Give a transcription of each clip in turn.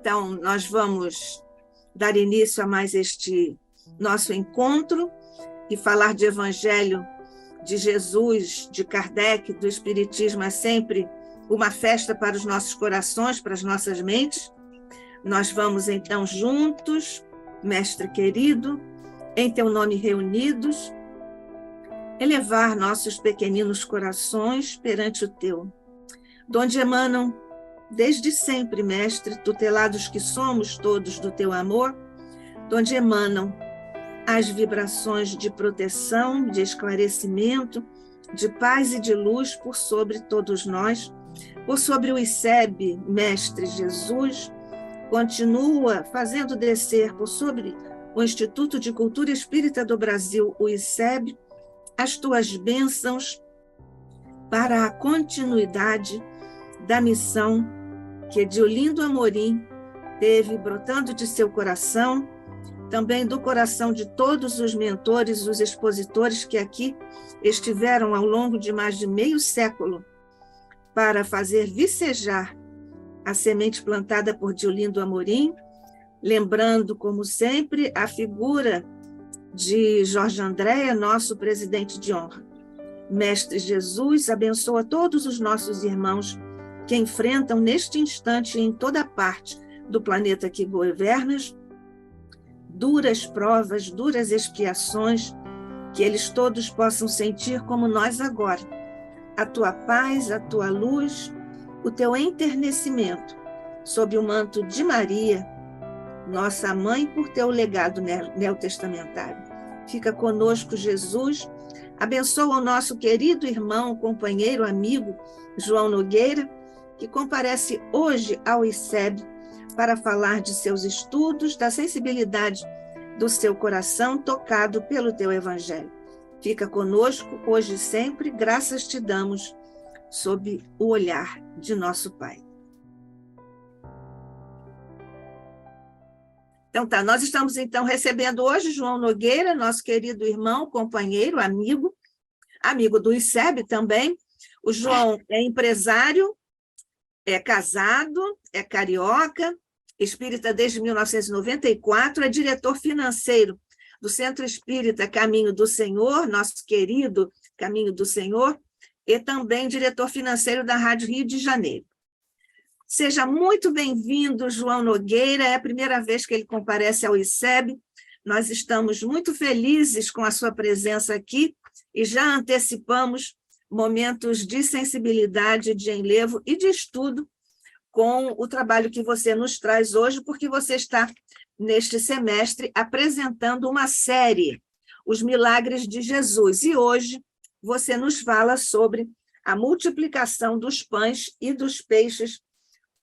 Então, nós vamos dar início a mais este nosso encontro e falar de Evangelho de Jesus, de Kardec, do Espiritismo é sempre uma festa para os nossos corações, para as nossas mentes. Nós vamos, então, juntos, Mestre querido, em Teu nome reunidos, elevar nossos pequeninos corações perante o Teu, donde emanam, desde sempre, Mestre, tutelados que somos todos do Teu amor, donde emanam as vibrações de proteção, de esclarecimento, de paz e de luz por sobre todos nós, por sobre o ICEB, Mestre Jesus, continua fazendo descer por sobre o Instituto de Cultura Espírita do Brasil, o ICEB, as tuas bênçãos para a continuidade da missão que Diolindo Amorim teve brotando de seu coração, também do coração de todos os mentores, os expositores que aqui estiveram ao longo de mais de meio século para fazer vicejar a semente plantada por Diolindo Amorim, lembrando, como sempre, a figura de Jorge Andréa, nosso presidente de honra. Mestre Jesus, abençoa todos os nossos irmãos que enfrentam neste instante e em toda parte do planeta que governas, duras provas, duras expiações, que eles todos possam sentir como nós agora, a tua paz, a tua luz, o teu enternecimento sob o manto de Maria, nossa mãe, por teu legado neotestamentário. Fica conosco, Jesus, abençoa o nosso querido irmão, companheiro, amigo, João Nogueira, que comparece hoje ao ICEB para falar de seus estudos, da sensibilidade do seu coração tocado pelo teu evangelho. Fica conosco hoje e sempre, graças te damos sob o olhar de nosso Pai. Então tá, nós estamos então recebendo hoje João Nogueira, nosso querido irmão, companheiro, amigo do ICEB também. O João é empresário, é casado, é carioca, espírita desde 1994, é diretor financeiro do Centro Espírita Caminho do Senhor, nosso querido Caminho do Senhor, e também diretor financeiro da Rádio Rio de Janeiro. Seja muito bem-vindo, João Nogueira, é a primeira vez que ele comparece ao ICEB, nós estamos muito felizes com a sua presença aqui e já antecipamos momentos de sensibilidade, de enlevo e de estudo com o trabalho que você nos traz hoje, porque você está, neste semestre, apresentando uma série, Os Milagres de Jesus, e hoje você nos fala sobre a multiplicação dos pães e dos peixes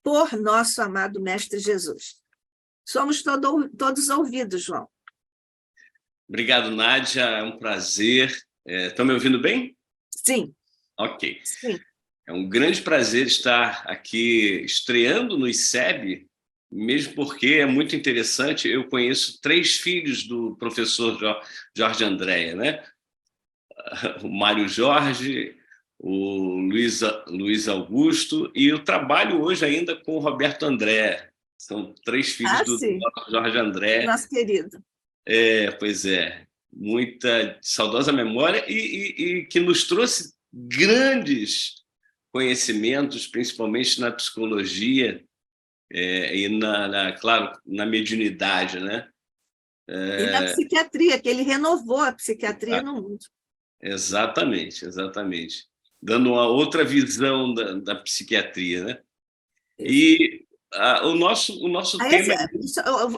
por nosso amado Mestre Jesus. Somos todos ouvidos, João. Obrigado, Nádia, é um prazer. Estão me ouvindo bem? Sim. Ok. Sim. É um grande prazer estar aqui estreando no ICEB, mesmo porque é muito interessante. Eu conheço 3 filhos do professor Jorge Andréa, né? O Mário Jorge, o Luiz Augusto, e eu trabalho hoje ainda com o Roberto André. São 3 filhos do Jorge André. Nosso querido. Pois é. Muita saudosa memória e que nos trouxe grandes conhecimentos, principalmente na psicologia e, claro, na mediunidade, né? E na psiquiatria, que ele renovou a psiquiatria no mundo. Exatamente. Dando uma outra visão da psiquiatria, né? E o nosso tema...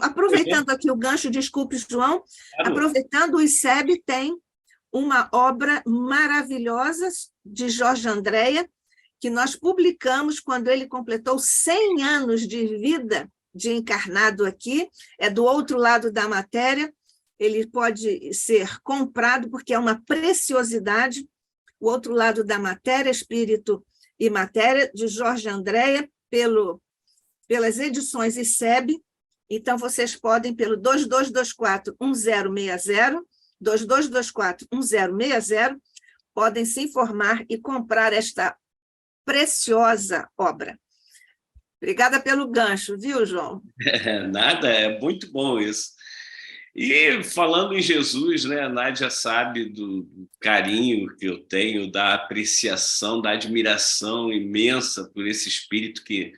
Aproveitando aqui o gancho, desculpe, João, Claro. Aproveitando, o ICEB tem uma obra maravilhosa de Jorge Andréa, que nós publicamos quando ele completou 100 anos de vida de encarnado aqui, é do outro lado da matéria, ele pode ser comprado porque é uma preciosidade, o outro lado da matéria, Espírito e Matéria, de Jorge Andréa, pelas edições ICEB. Então, vocês podem, pelo 2224-1060, 2224-1060, podem se informar e comprar esta preciosa obra. Obrigada pelo gancho, viu, João? Nada, é muito bom isso. E falando em Jesus, né, a Nádia sabe do carinho que eu tenho, da apreciação, da admiração imensa por esse espírito que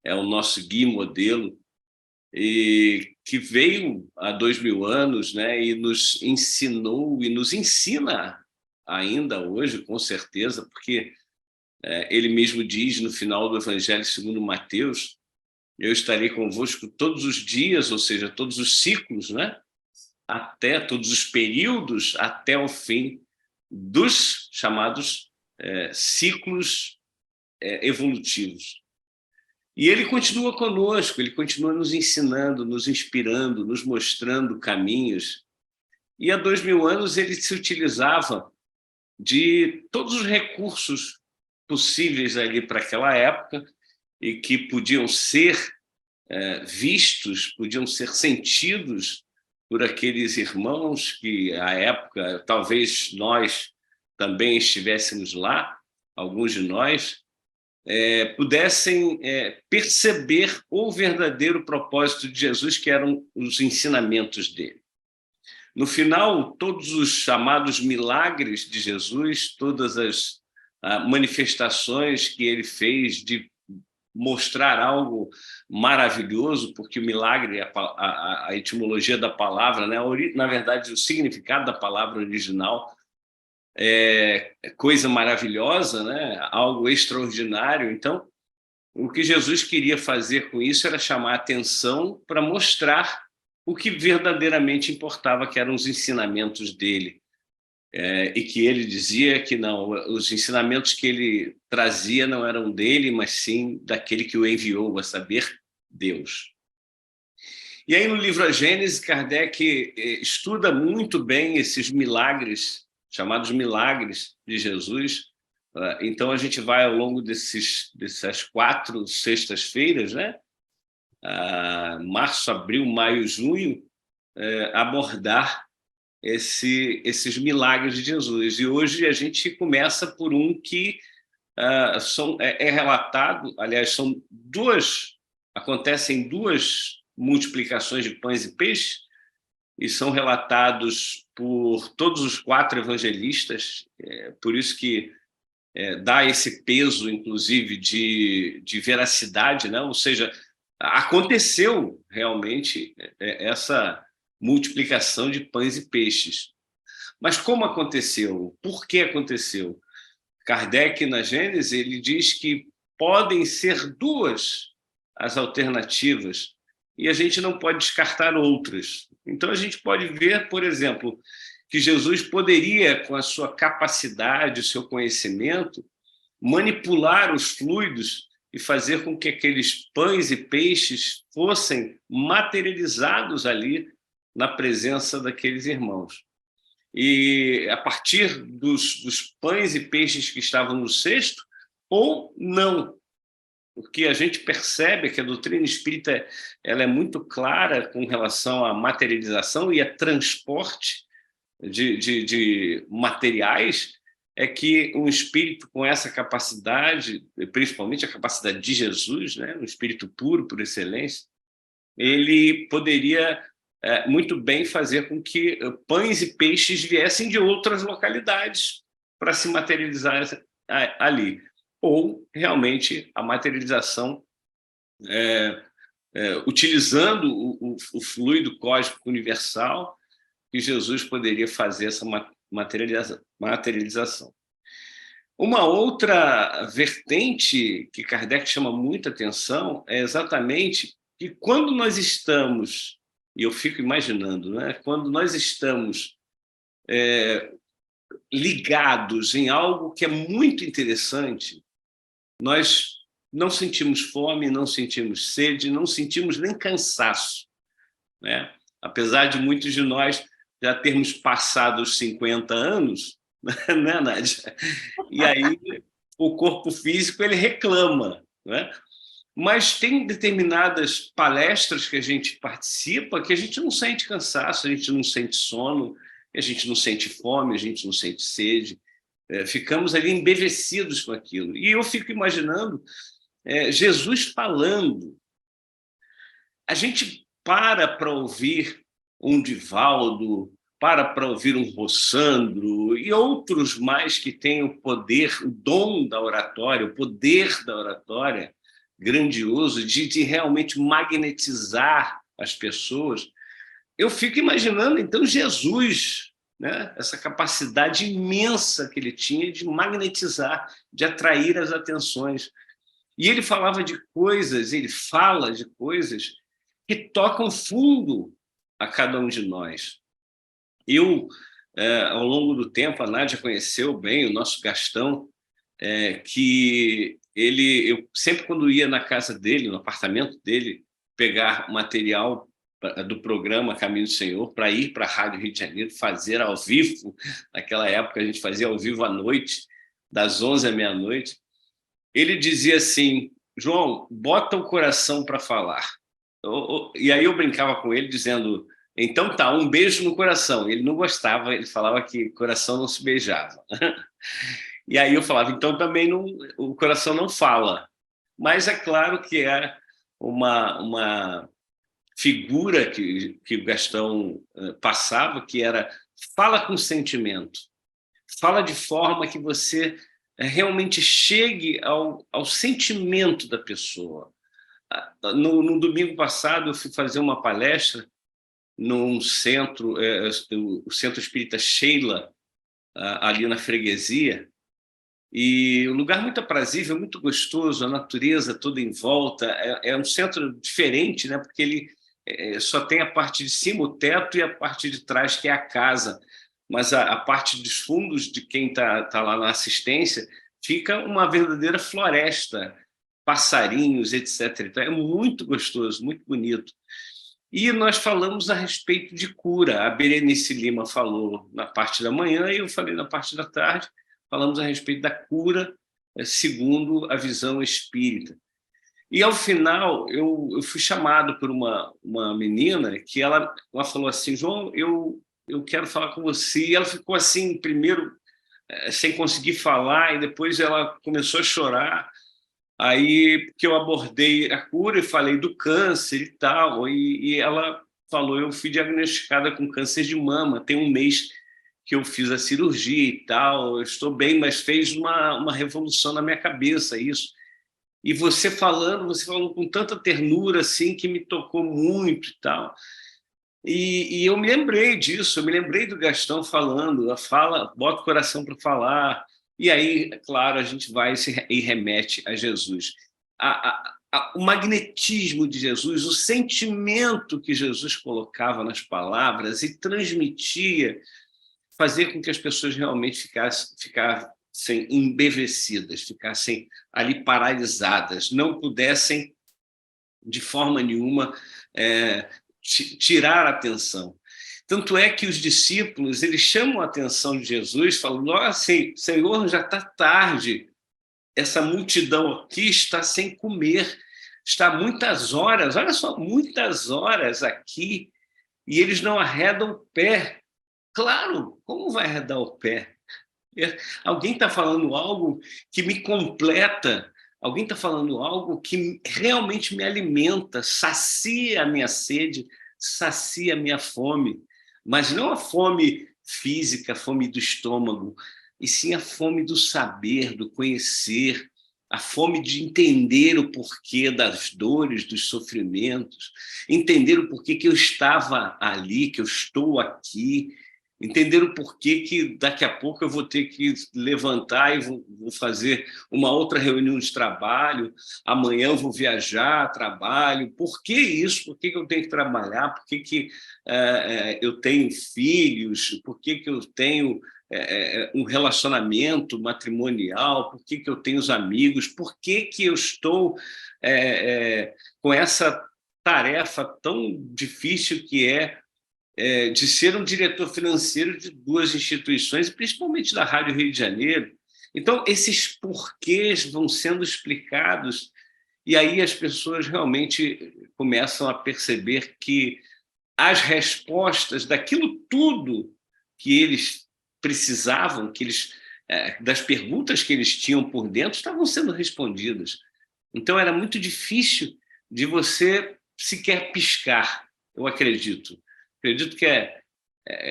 é o nosso guia e modelo, e que veio há 2000 anos, né, e nos ensinou e nos ensina ainda hoje, com certeza, porque ele mesmo diz no final do Evangelho segundo Mateus: eu estarei convosco todos os dias, ou seja, todos os ciclos, né, até todos os períodos, até o fim dos chamados ciclos evolutivos. E ele continua conosco, ele continua nos ensinando, nos inspirando, nos mostrando caminhos. E há 2000 anos ele se utilizava de todos os recursos possíveis ali para aquela época e que podiam ser vistos, podiam ser sentidos por aqueles irmãos que, à época, talvez nós também estivéssemos lá, alguns de nós, pudessem perceber o verdadeiro propósito de Jesus, que eram os ensinamentos dele. No final, todos os chamados milagres de Jesus, todas as manifestações que ele fez de mostrar algo maravilhoso, porque o milagre, a etimologia da palavra, né? Na verdade, o significado da palavra original é coisa maravilhosa, né? Algo extraordinário. Então, o que Jesus queria fazer com isso era chamar a atenção para mostrar o que verdadeiramente importava, que eram os ensinamentos dele. E que ele dizia que não, os ensinamentos que ele trazia não eram dele, mas sim daquele que o enviou, a saber, Deus. E aí no livro A Gênese, Kardec estuda muito bem esses milagres, chamados milagres de Jesus. Então a gente vai ao longo dessas 4 sextas-feiras, né? Março, abril, maio, junho, abordar esses milagres de Jesus. E hoje a gente começa por um que é relatado, aliás, acontecem 2 multiplicações de pães e peixes, e são relatados por todos os 4 evangelistas, por isso que dá esse peso, inclusive, de veracidade, né? Ou seja, aconteceu realmente essa multiplicação de pães e peixes. Mas como aconteceu? Por que aconteceu? Kardec, na Gênese, ele diz que podem ser 2 as alternativas e a gente não pode descartar outras. Então, a gente pode ver, por exemplo, que Jesus poderia, com a sua capacidade, o seu conhecimento, manipular os fluidos e fazer com que aqueles pães e peixes fossem materializados ali na presença daqueles irmãos. E a partir dos pães e peixes que estavam no cesto, ou não, porque a gente percebe que a doutrina espírita ela é muito clara com relação à materialização e a transporte de materiais, é que um espírito com essa capacidade, principalmente a capacidade de Jesus, né, um espírito puro por excelência, ele poderia muito bem fazer com que pães e peixes viessem de outras localidades para se materializar ali. Ou, realmente, a materialização utilizando o fluido cósmico universal, que Jesus poderia fazer essa materialização. Uma outra vertente que Kardec chama muita atenção é exatamente que quando nós estamos, e eu fico imaginando, né, quando nós estamos ligados em algo que é muito interessante, nós não sentimos fome, não sentimos sede, não sentimos nem cansaço, né? Apesar de muitos de nós já termos passado os 50 anos, né, Nádia? E aí o corpo físico ele reclama, né? Mas tem determinadas palestras que a gente participa que a gente não sente cansaço, a gente não sente sono, a gente não sente fome, a gente não sente sede, ficamos ali embevecidos com aquilo. E eu fico imaginando Jesus falando. A gente para ouvir um Divaldo, para ouvir um Rossandro e outros mais que têm o poder, o dom da oratória, o poder da oratória grandioso de realmente magnetizar as pessoas. Eu fico imaginando, então, Jesus, né? Essa capacidade imensa que ele tinha de magnetizar, de atrair as atenções. E ele falava de coisas, ele fala de coisas que tocam fundo a cada um de nós. Ao longo do tempo, a Nádia conheceu bem o nosso Gastão, que eu sempre, quando ia na casa dele, no apartamento dele, pegar material do programa Caminho do Senhor, para ir para a Rádio Rio de Janeiro, fazer ao vivo. Naquela época, a gente fazia ao vivo à noite, das 11 à meia-noite. Ele dizia assim: João, bota o coração para falar. E aí eu brincava com ele, dizendo: então tá, um beijo no coração. Ele não gostava, ele falava que coração não se beijava. E aí eu falava: então também não, o coração não fala. Mas é claro que é uma figura que o Gastão passava, que era: fala com sentimento, fala de forma que você realmente chegue ao sentimento da pessoa. No domingo passado, eu fui fazer uma palestra num centro, o Centro Espírita Sheila, ali na Freguesia, e um lugar muito aprazível, muito gostoso, a natureza toda em volta. É um centro diferente, né? Porque ele só tem a parte de cima, o teto, e a parte de trás, que é a casa. Mas a parte dos fundos de quem tá lá na assistência fica uma verdadeira floresta, passarinhos, etc. Então, é muito gostoso, muito bonito. E nós falamos a respeito de cura. A Berenice Lima falou na parte da manhã e eu falei na parte da tarde. Falamos a respeito da cura segundo a visão espírita. E, ao final, eu fui chamado por uma menina que ela falou assim: João, eu quero falar com você. E ela ficou assim, primeiro, sem conseguir falar, e depois ela começou a chorar. Aí que eu abordei a cura e falei do câncer e tal, e ela falou: eu fui diagnosticada com câncer de mama, tem um mês que eu fiz a cirurgia e tal, eu estou bem, mas fez uma revolução na minha cabeça isso. E você falou com tanta ternura assim, que me tocou muito e tal. E eu me lembrei disso, eu me lembrei do Gastão falando, bota o coração para falar. E aí, claro, a gente vai e remete a Jesus. O magnetismo de Jesus, o sentimento que Jesus colocava nas palavras e transmitia, fazia com que as pessoas realmente ficassem embevecidas, ficassem ali paralisadas, não pudessem, de forma nenhuma, tirar a atenção. Tanto é que os discípulos, eles chamam a atenção de Jesus, falando: nossa, Senhor, já está tarde, essa multidão aqui está sem comer, está muitas horas, olha só, muitas horas aqui, e eles não arredam o pé. Claro, como vai arredar o pé? Alguém está falando algo que me completa, alguém está falando algo que realmente me alimenta, sacia a minha sede, sacia a minha fome, mas não a fome física, a fome do estômago, e sim a fome do saber, do conhecer, a fome de entender o porquê das dores, dos sofrimentos, entender o porquê que eu estava ali, que eu estou aqui, entender o porquê que daqui a pouco eu vou ter que levantar e vou fazer uma outra reunião de trabalho, amanhã eu vou viajar, trabalho. Por que isso? Por que eu tenho que trabalhar? Por que eu tenho filhos? Por que eu tenho um relacionamento matrimonial? Por que eu tenho os amigos? Por que eu estou com essa tarefa tão difícil que é de ser um diretor financeiro de duas instituições, principalmente da Rádio Rio de Janeiro? Então, esses porquês vão sendo explicados, e aí as pessoas realmente começam a perceber que as respostas daquilo tudo que eles precisavam, das perguntas que eles tinham por dentro, estavam sendo respondidas. Então, era muito difícil de você sequer piscar, eu acredito. Acredito que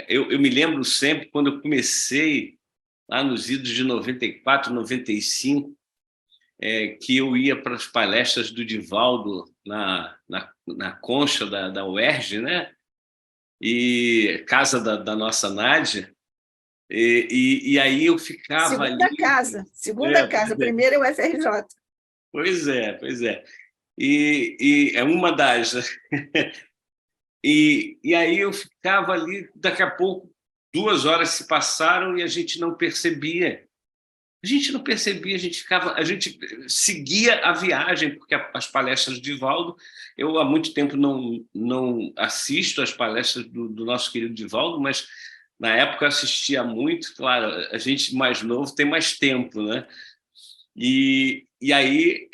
eu me lembro sempre, quando eu comecei, lá nos idos de 94, 95, que eu ia para as palestras do Divaldo na Concha da UERJ, né? E casa da nossa Nádia, e aí eu ficava ali. Segunda casa, primeiro é o FRJ. Pois é. E é uma das. E aí eu ficava ali, daqui a pouco, 2 horas se passaram e a gente não percebia. A gente seguia a viagem, porque as palestras de Divaldo, eu há muito tempo não assisto às palestras do nosso querido Divaldo, mas na época eu assistia muito. Claro, a gente mais novo tem mais tempo, né? E aí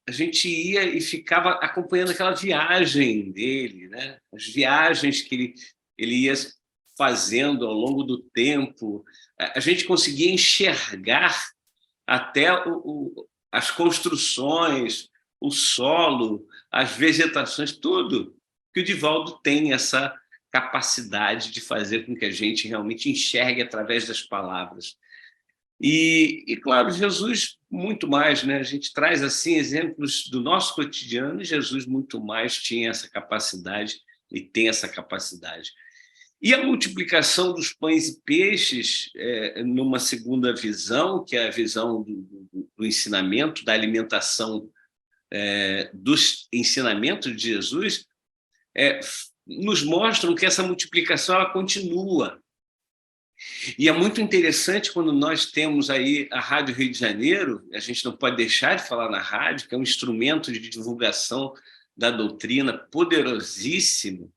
a gente ia e ficava acompanhando aquela viagem dele, né? As viagens que ele ia fazendo ao longo do tempo. A gente conseguia enxergar até as construções, o solo, as vegetações, tudo. Que o Divaldo tem essa capacidade de fazer com que a gente realmente enxergue através das palavras. E claro, Jesus muito mais, né? A gente traz assim exemplos do nosso cotidiano, e Jesus muito mais tinha essa capacidade e tem essa capacidade. E a multiplicação dos pães e peixes, numa segunda visão, que é a visão do ensinamento, da alimentação, dos ensinamentos de Jesus, nos mostram que essa multiplicação ela continua. E é muito interessante quando nós temos aí a Rádio Rio de Janeiro, a gente não pode deixar de falar na rádio, que é um instrumento de divulgação da doutrina poderosíssimo,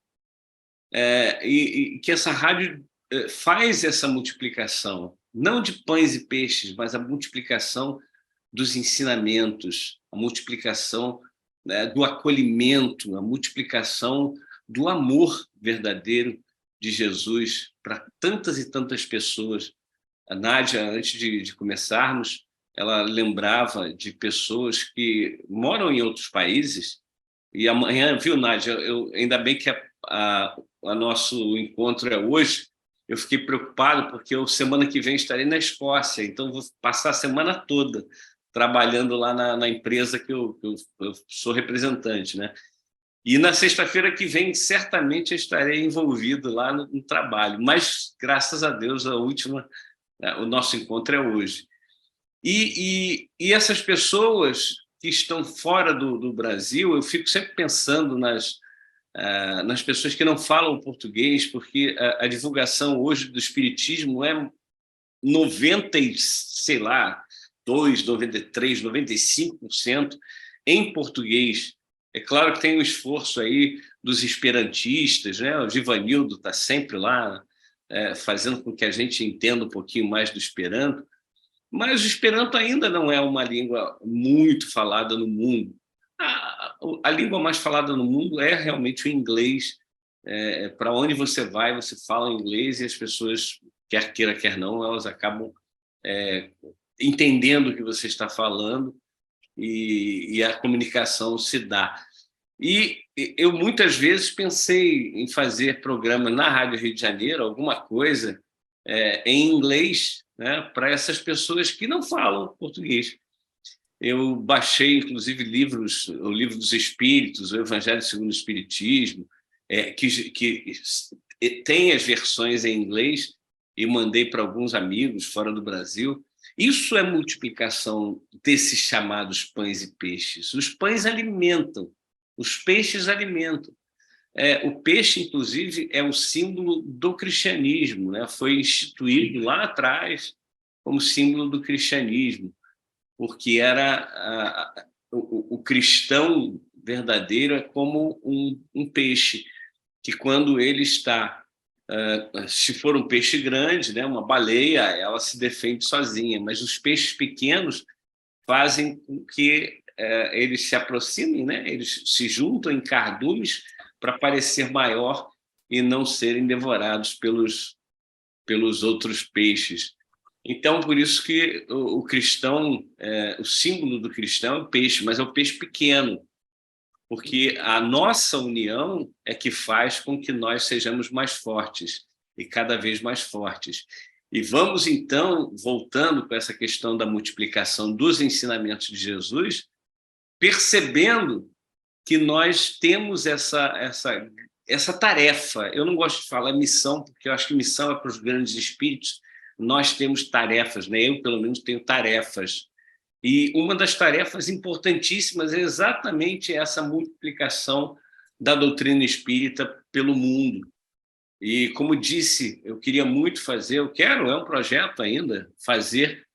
e que essa rádio faz essa multiplicação, não de pães e peixes, mas a multiplicação dos ensinamentos, a multiplicação, né, do acolhimento, a multiplicação do amor verdadeiro de Jesus para tantas e tantas pessoas. A Nádia, antes de começarmos, ela lembrava de pessoas que moram em outros países. E amanhã, viu, Nádia, ainda bem que o nosso encontro é hoje. Eu fiquei preocupado porque semana que vem estarei na Escócia, então vou passar a semana toda trabalhando lá na empresa que eu sou representante, né? E na sexta-feira que vem, certamente, eu estarei envolvido lá no trabalho. Mas, graças a Deus, o nosso encontro é hoje. E essas pessoas que estão fora do Brasil, eu fico sempre pensando nas pessoas que não falam português, porque a divulgação hoje do espiritismo é 90, sei lá, 93, 95% em português. É claro que tem um esforço aí dos esperantistas, né? O Givanildo está sempre lá, fazendo com que a gente entenda um pouquinho mais do Esperanto, mas o Esperanto ainda não é uma língua muito falada no mundo. A língua mais falada no mundo é realmente o inglês. Para onde você vai, você fala inglês e as pessoas, quer queira, quer não, elas acabam entendendo o que você está falando, e a comunicação se dá. E eu muitas vezes pensei em fazer programa na Rádio Rio de Janeiro, alguma coisa em inglês, né, para essas pessoas que não falam português. Eu baixei, inclusive, o Livro dos Espíritos, o Evangelho segundo o Espiritismo, que tem as versões em inglês, e mandei para alguns amigos fora do Brasil. Isso é multiplicação desses chamados pães e peixes. Os pães alimentam, os peixes alimentam. O peixe, inclusive, é o símbolo do cristianismo, né? Foi instituído lá atrás como símbolo do cristianismo, porque era o cristão verdadeiro é como um peixe, que quando ele está, se for um peixe grande, né, uma baleia, ela se defende sozinha, mas os peixes pequenos fazem com que eles se aproximem, né? Eles se juntam em cardumes para parecer maior e não serem devorados pelos outros peixes. Então, por isso que o cristão, o símbolo do cristão é o peixe, mas é o peixe pequeno, porque a nossa união é que faz com que nós sejamos mais fortes e cada vez mais fortes. E vamos, então, voltando com essa questão da multiplicação dos ensinamentos de Jesus, percebendo que nós temos essa tarefa. Eu não gosto de falar missão, porque eu acho que missão é para os grandes espíritos. Nós temos tarefas, né? Eu, pelo menos, tenho tarefas. E uma das tarefas importantíssimas é exatamente essa multiplicação da doutrina espírita pelo mundo. E, como disse, eu queria muito fazer, eu quero, é um projeto ainda, fazer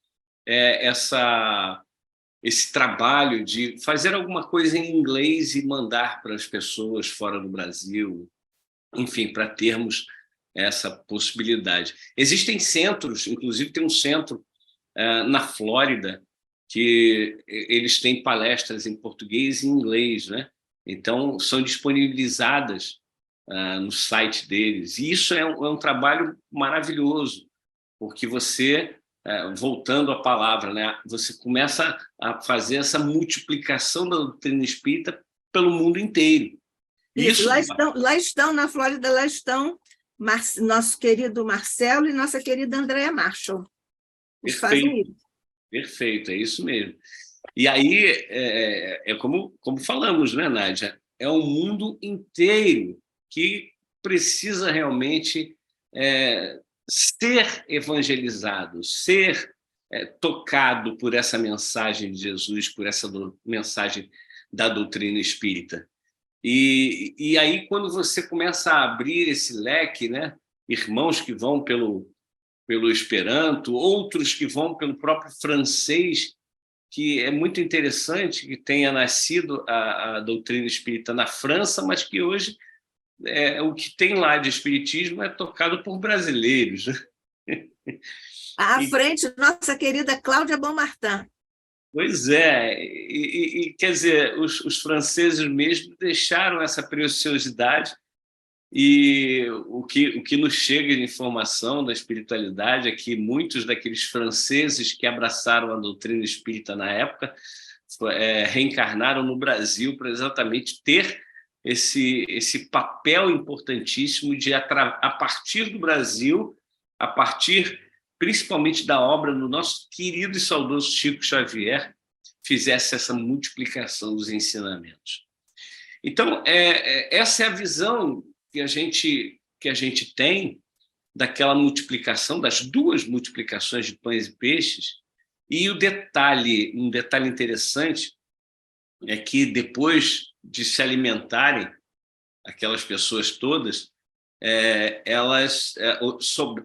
esse trabalho de fazer alguma coisa em inglês e mandar para as pessoas fora do Brasil, enfim, para termos essa possibilidade. Existem centros, inclusive tem um centro na Flórida, que eles têm palestras em português e em inglês, né? Então, são disponibilizadas no site deles. E isso é um trabalho maravilhoso, porque você, voltando à palavra, né, você começa a fazer essa multiplicação da doutrina espírita pelo mundo inteiro. Isso, lá estão na Flórida, lá estão nosso querido Marcelo e nossa querida Andréa Marshall. Eles fazem isso. Perfeito, é isso mesmo. E aí, como falamos, né, Nádia? É o mundo inteiro que precisa realmente ser evangelizado, ser tocado por essa mensagem de Jesus, por essa mensagem da doutrina espírita. E aí, quando você começa a abrir esse leque, né, irmãos que vão pelo Esperanto, outros que vão pelo próprio francês, que é muito interessante que tenha nascido a doutrina espírita na França, mas que hoje o que tem lá de espiritismo é tocado por brasileiros. À frente, nossa querida Cláudia Bonmartin. Pois é, quer dizer, os franceses mesmo deixaram essa preciosidade. E o que nos chega de informação da espiritualidade é que muitos daqueles franceses que abraçaram a doutrina espírita na época reencarnaram no Brasil para exatamente ter esse papel importantíssimo de, a partir do Brasil, a partir principalmente da obra do nosso querido e saudoso Chico Xavier, fizesse essa multiplicação dos ensinamentos. Então, essa é a visão que a gente tem daquela multiplicação, das duas multiplicações de pães e peixes. E um detalhe interessante é que depois de se alimentarem, aquelas pessoas todas,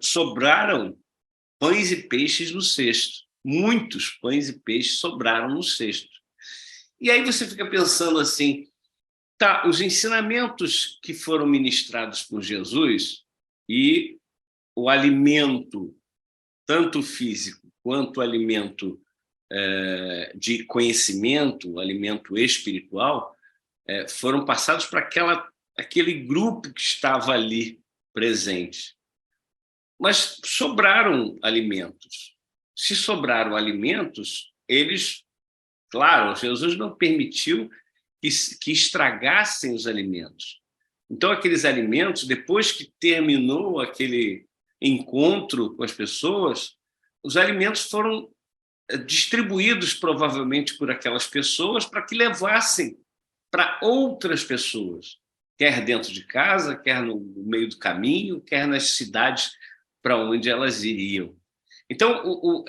sobraram pães e peixes no cesto. Muitos pães e peixes sobraram no cesto. E aí você fica pensando assim, tá, os ensinamentos que foram ministrados por Jesus e o alimento, tanto físico quanto o alimento de conhecimento, o alimento espiritual, foram passados para aquele grupo que estava ali presente. Mas sobraram alimentos. Se sobraram alimentos, claro, Jesus não permitiu que estragassem os alimentos. Então, aqueles alimentos, depois que terminou aquele encontro com as pessoas, os alimentos foram distribuídos provavelmente por aquelas pessoas para que levassem para outras pessoas, quer dentro de casa, quer no meio do caminho, quer nas cidades para onde elas iriam. Então,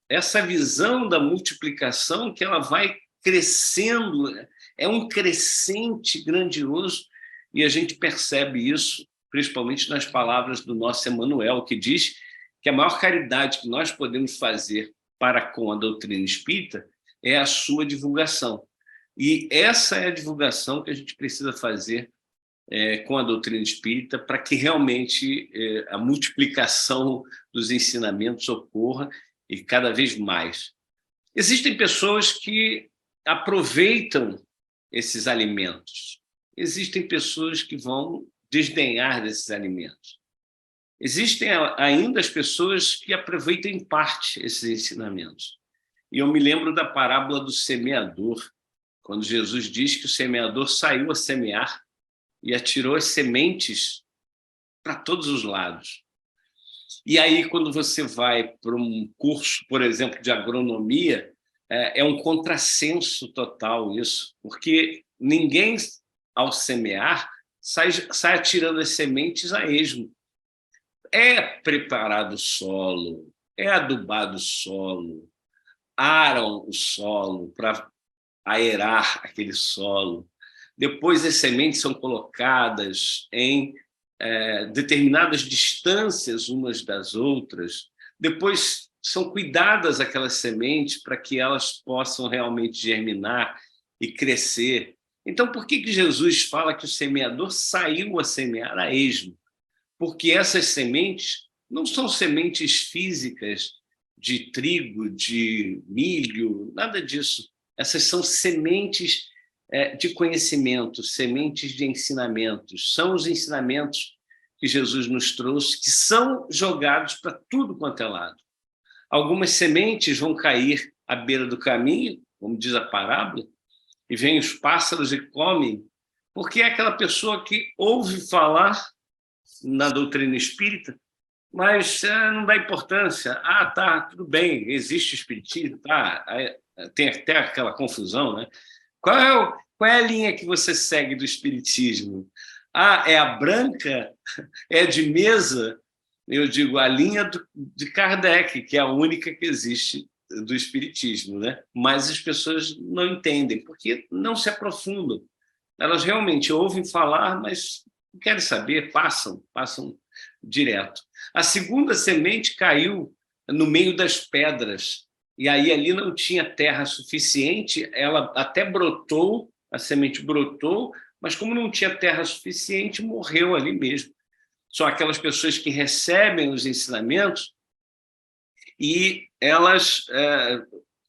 essa visão da multiplicação que ela vai crescendo, é um crescente grandioso, e a gente percebe isso principalmente nas palavras do nosso Emmanuel, que diz que a maior caridade que nós podemos fazer para com a doutrina espírita é a sua divulgação. E essa é a divulgação que a gente precisa fazer com a doutrina espírita para que realmente a multiplicação dos ensinamentos ocorra e cada vez mais. Existem pessoas que aproveitam esses alimentos. Existem pessoas que vão desdenhar desses alimentos. existem ainda as pessoas que aproveitam em parte esses ensinamentos. E eu me lembro da parábola do semeador, quando Jesus diz que o semeador saiu a semear e atirou as sementes para todos os lados. E aí, quando você vai para um curso, por exemplo, de agronomia, é um contrassenso total isso, porque ninguém, ao semear, sai atirando as sementes a esmo. É preparado o solo, é adubado o solo, aram o solo para aerar aquele solo. Depois as sementes são colocadas em determinadas distâncias umas das outras. Depois são cuidadas aquelas sementes para que elas possam realmente germinar e crescer. Então, por que Jesus fala que o semeador saiu a semear a esmo? Porque essas sementes não são sementes físicas de trigo, de milho, nada disso. Essas são sementes de conhecimento, sementes de ensinamentos. São os ensinamentos que Jesus nos trouxe, que são jogados para tudo quanto é lado. Algumas sementes vão cair à beira do caminho, como diz a parábola, e vêm os pássaros e comem, porque é aquela pessoa que ouve falar na doutrina espírita, mas não dá importância. Ah, tá, tudo bem, existe espiritismo, tá, tem até aquela confusão, né? Qual é a linha que você segue do espiritismo? Ah, é a branca? É de mesa? Eu digo a linha de Kardec, que é a única que existe do espiritismo, né? Mas as pessoas não entendem, porque não se aprofundam. Elas realmente ouvem falar, mas não querem saber, passam direto. A segunda semente caiu no meio das pedras, e aí ali não tinha terra suficiente, ela até brotou, a semente brotou, mas como não tinha terra suficiente, morreu ali mesmo. São aquelas pessoas que recebem os ensinamentos e elas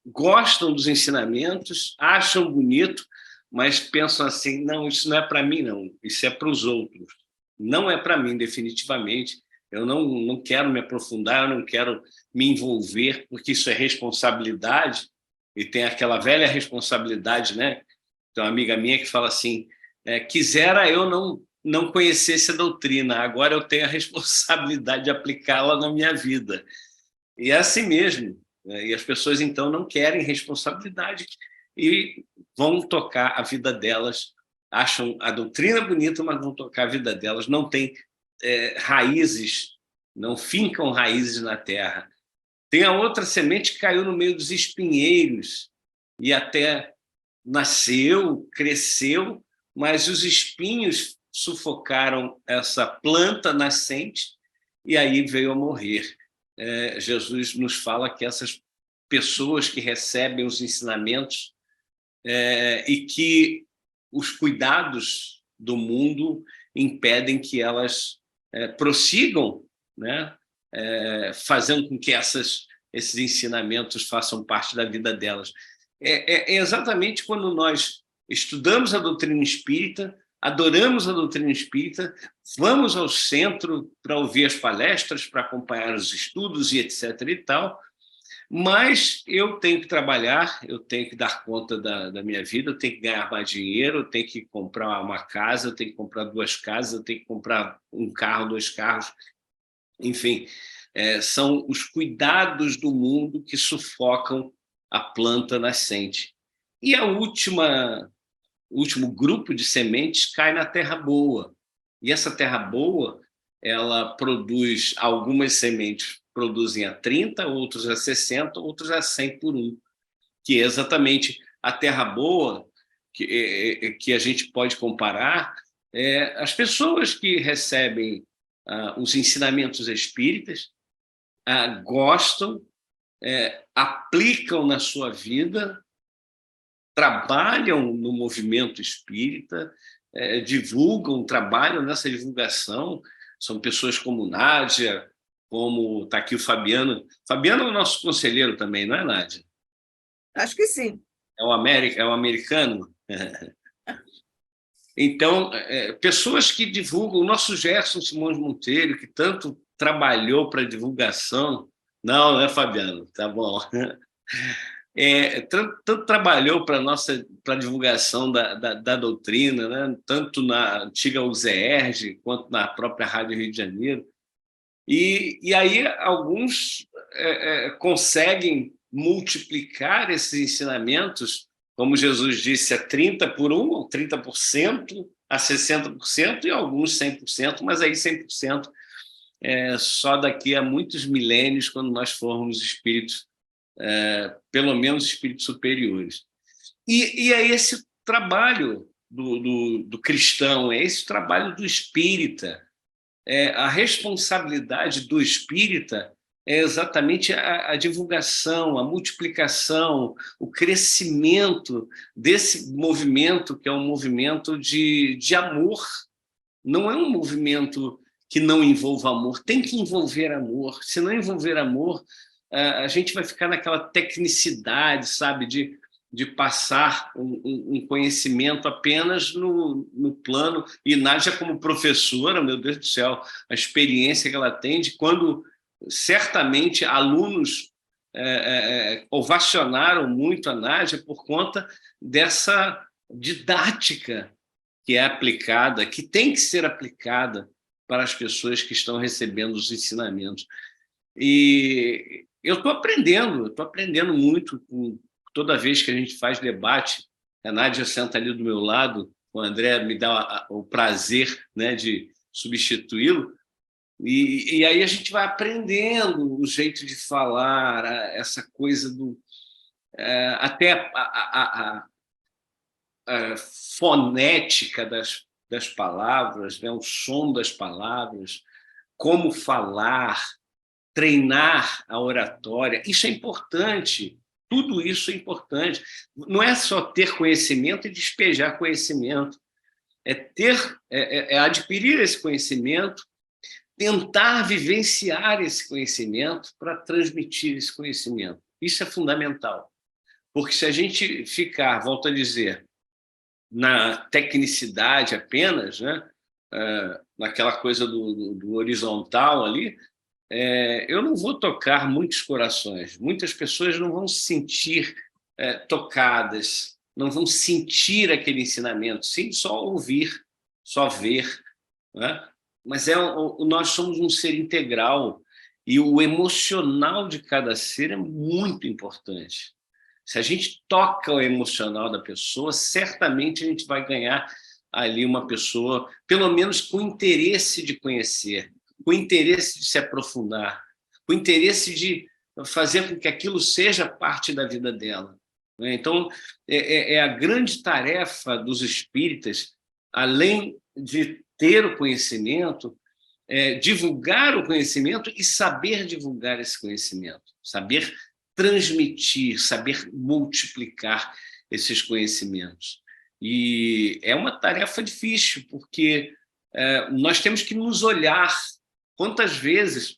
gostam dos ensinamentos, acham bonito, mas pensam assim, não, isso não é para mim, não, isso é para os outros. Não é para mim, definitivamente. Eu não quero me aprofundar, eu não quero me envolver, porque isso é responsabilidade, e tem aquela velha responsabilidade, né? Tem uma amiga minha que fala assim, quisera eu não conhecesse a doutrina, agora eu tenho a responsabilidade de aplicá-la na minha vida. E é assim mesmo, né? E as pessoas, então, não querem responsabilidade e vão tocar a vida delas, acham a doutrina bonita, mas vão tocar a vida delas, não têm raízes, não fincam raízes na terra. Tem a outra semente que caiu no meio dos espinheiros e até nasceu, cresceu, mas os espinhos sufocaram essa planta nascente e aí veio a morrer. Jesus nos fala que essas pessoas que recebem os ensinamentos e que os cuidados do mundo impedem que elas prossigam, né? Fazendo com que esses ensinamentos façam parte da vida delas. É exatamente quando nós estudamos a doutrina espírita, adoramos a doutrina espírita, vamos ao centro para ouvir as palestras, para acompanhar os estudos e etc. e tal, mas eu tenho que trabalhar, eu tenho que dar conta da minha vida, eu tenho que ganhar mais dinheiro, eu tenho que comprar uma casa, eu tenho que comprar 2 casas, eu tenho que comprar um carro, 2 carros, enfim, são os cuidados do mundo que sufocam a planta nascente. E o último grupo de sementes cai na terra boa. E essa terra boa, ela produz, algumas sementes produzem a 30, outros a 60, outros a 100 por um, que é exatamente a terra boa que a gente pode comparar. As pessoas que recebem os ensinamentos espíritas gostam, aplicam na sua vida, trabalham no movimento espírita, divulgam, trabalham nessa divulgação. São pessoas como Nádia, como está aqui o Fabiano. Fabiano é o nosso conselheiro também, não é, Nádia? Acho que sim. É um americano. Então, pessoas que divulgam, o nosso Gerson Simões Monteiro, que tanto trabalhou para divulgação... Não, né, Fabiano? Tá bom. Tanto trabalhou para a divulgação da doutrina, né? Tanto na antiga UZERJ, quanto na própria Rádio Rio de Janeiro. E aí alguns conseguem multiplicar esses ensinamentos, como Jesus disse, a 30 por 1, ou 30%, a 60%, e alguns 100%, mas aí 100% só daqui a muitos milênios, quando nós formos espíritos, pelo menos espíritos superiores. E é esse trabalho do cristão, é esse trabalho do espírita. A responsabilidade do espírita é exatamente a divulgação, a multiplicação, o crescimento desse movimento, que é um movimento de amor. Não é um movimento que não envolva amor, tem que envolver amor. Se não envolver amor, a gente vai ficar naquela tecnicidade, sabe, de passar um conhecimento apenas no plano. E Nádia, como professora, meu Deus do céu, a experiência que ela tem de quando, certamente, alunos ovacionaram muito a Nádia por conta dessa didática que é aplicada, que tem que ser aplicada para as pessoas que estão recebendo os ensinamentos. E eu estou aprendendo muito toda vez que a gente faz debate. A Nádia senta ali do meu lado, o André me dá o prazer, né, de substituí-lo, e aí a gente vai aprendendo o jeito de falar, essa coisa até a fonética das palavras, né, o som das palavras, como falar, treinar a oratória. Isso é importante. Tudo isso é importante. Não é só ter conhecimento e despejar conhecimento. É adquirir esse conhecimento, tentar vivenciar esse conhecimento para transmitir esse conhecimento. Isso é fundamental. Porque se a gente ficar, volto a dizer, na tecnicidade apenas, né, naquela coisa do horizontal ali, eu não vou tocar muitos corações. Muitas pessoas não vão se sentir tocadas, não vão sentir aquele ensinamento, sim, só ouvir, só ver, né? Mas nós somos um ser integral e o emocional de cada ser é muito importante. Se a gente toca o emocional da pessoa, certamente a gente vai ganhar ali uma pessoa, pelo menos com interesse de conhecer, com interesse de se aprofundar, com interesse de fazer com que aquilo seja parte da vida dela. Então, é a grande tarefa dos espíritas, além de ter o conhecimento, divulgar o conhecimento e saber divulgar esse conhecimento, saber transmitir, saber multiplicar esses conhecimentos. E é uma tarefa difícil, porque nós temos que nos olhar. Quantas vezes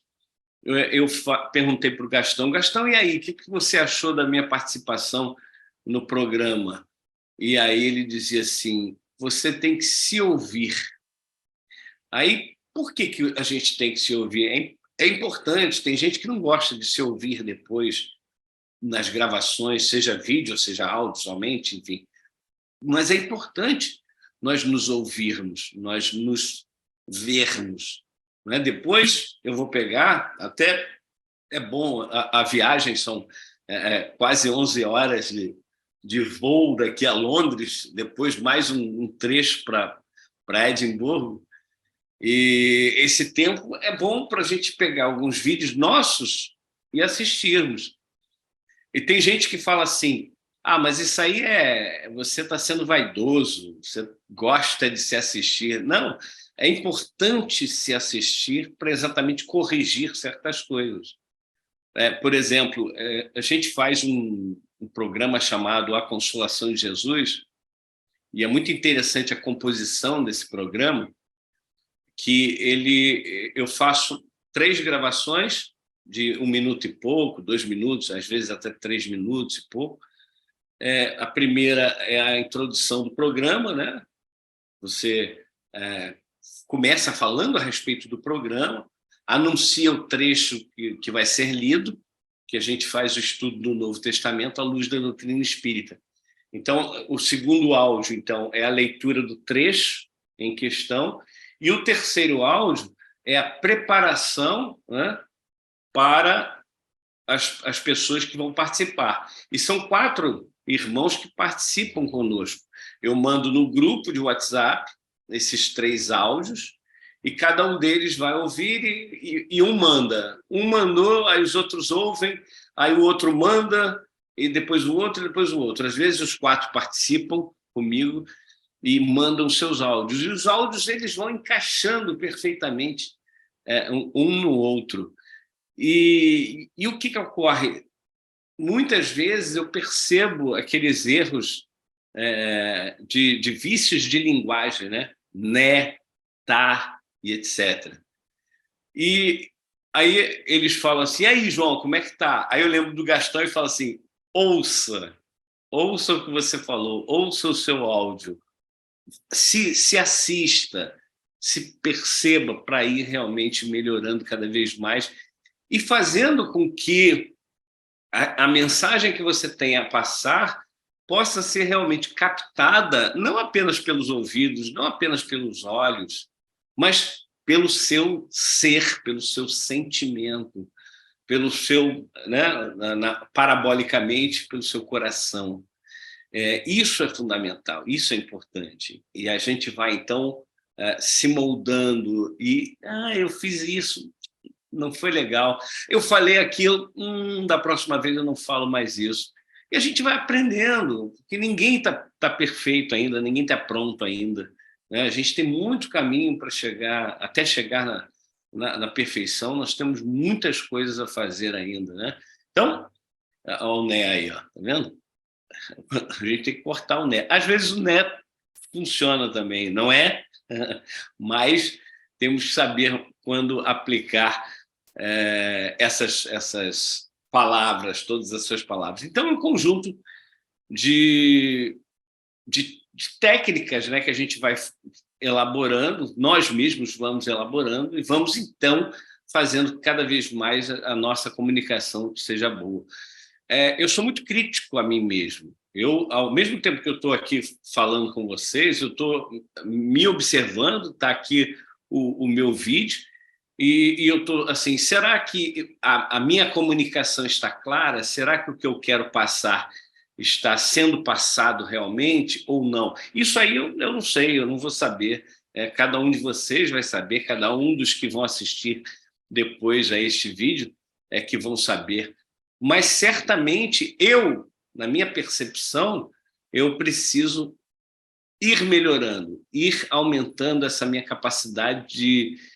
eu perguntei para o Gastão, e aí, o que você achou da minha participação no programa? E aí ele dizia assim, você tem que se ouvir. Aí, por que a gente tem que se ouvir? É importante, tem gente que não gosta de se ouvir depois nas gravações, seja vídeo, seja áudio somente, enfim. Mas é importante nós nos ouvirmos, nós nos vermos. Não é? Depois eu vou pegar, até é bom, a viagem são quase 11 horas de voo daqui a Londres, depois mais um trecho para Edimburgo, e esse tempo é bom para a gente pegar alguns vídeos nossos e assistirmos. E tem gente que fala assim, mas isso aí você está sendo vaidoso, você gosta de se assistir. Não, é importante se assistir para exatamente corrigir certas coisas. Por exemplo, a gente faz um programa chamado A Consolação de Jesus, e é muito interessante a composição desse programa, que eu faço 3 gravações de 1 minuto e pouco, 2 minutos, às vezes até 3 minutos e pouco. A primeira é a introdução do programa, né? Você começa falando a respeito do programa, anuncia o trecho que vai ser lido, que a gente faz o estudo do Novo Testamento à luz da doutrina espírita. Então, o segundo áudio, então, é a leitura do trecho em questão, e o terceiro áudio é a preparação, né, para as pessoas que vão participar. E são 4 irmãos que participam conosco. Eu mando no grupo de WhatsApp esses 3 áudios, e cada um deles vai ouvir e um manda. Um mandou, aí os outros ouvem, aí o outro manda, e depois o outro, e depois o outro. Às vezes os 4 participam comigo e mandam seus áudios. E os áudios eles vão encaixando perfeitamente um no outro. E o que ocorre? Muitas vezes eu percebo aqueles erros de vícios de linguagem, né, tá e etc. E aí eles falam assim, e aí, João, como é que tá? Aí eu lembro do Gastão e falo assim, ouça o que você falou, ouça o seu áudio, se assista, se perceba para ir realmente melhorando cada vez mais e fazendo com que a mensagem que você tem a passar possa ser realmente captada, não apenas pelos ouvidos, não apenas pelos olhos, mas pelo seu ser, pelo seu sentimento, pelo seu, parabolicamente, pelo seu coração. Isso é fundamental, isso é importante. E a gente vai, então, se moldando e, eu fiz isso, não foi legal. Eu falei aquilo, da próxima vez eu não falo mais isso. E a gente vai aprendendo, porque ninguém está perfeito ainda, ninguém está pronto ainda, né? A gente tem muito caminho para chegar, até chegar na perfeição, nós temos muitas coisas a fazer ainda, né? Então, olha o Né aí, ó, tá vendo? A gente tem que cortar o Né. Às vezes o Né funciona também, não é? Mas temos que saber quando aplicar essas palavras, todas as suas palavras. Então, é um conjunto de técnicas, né, que a gente vai elaborando, nós mesmos vamos elaborando e vamos, então, fazendo cada vez mais a nossa comunicação seja boa. Eu sou muito crítico a mim mesmo. Ao mesmo tempo que eu estou aqui falando com vocês, eu estou me observando, está aqui o meu vídeo, e eu estou assim, será que a minha comunicação está clara? Será que o que eu quero passar está sendo passado realmente ou não? Isso aí eu não sei, eu não vou saber. Cada um de vocês vai saber, cada um dos que vão assistir depois a este vídeo que vão saber. Mas certamente na minha percepção, eu preciso ir melhorando, ir aumentando essa minha capacidade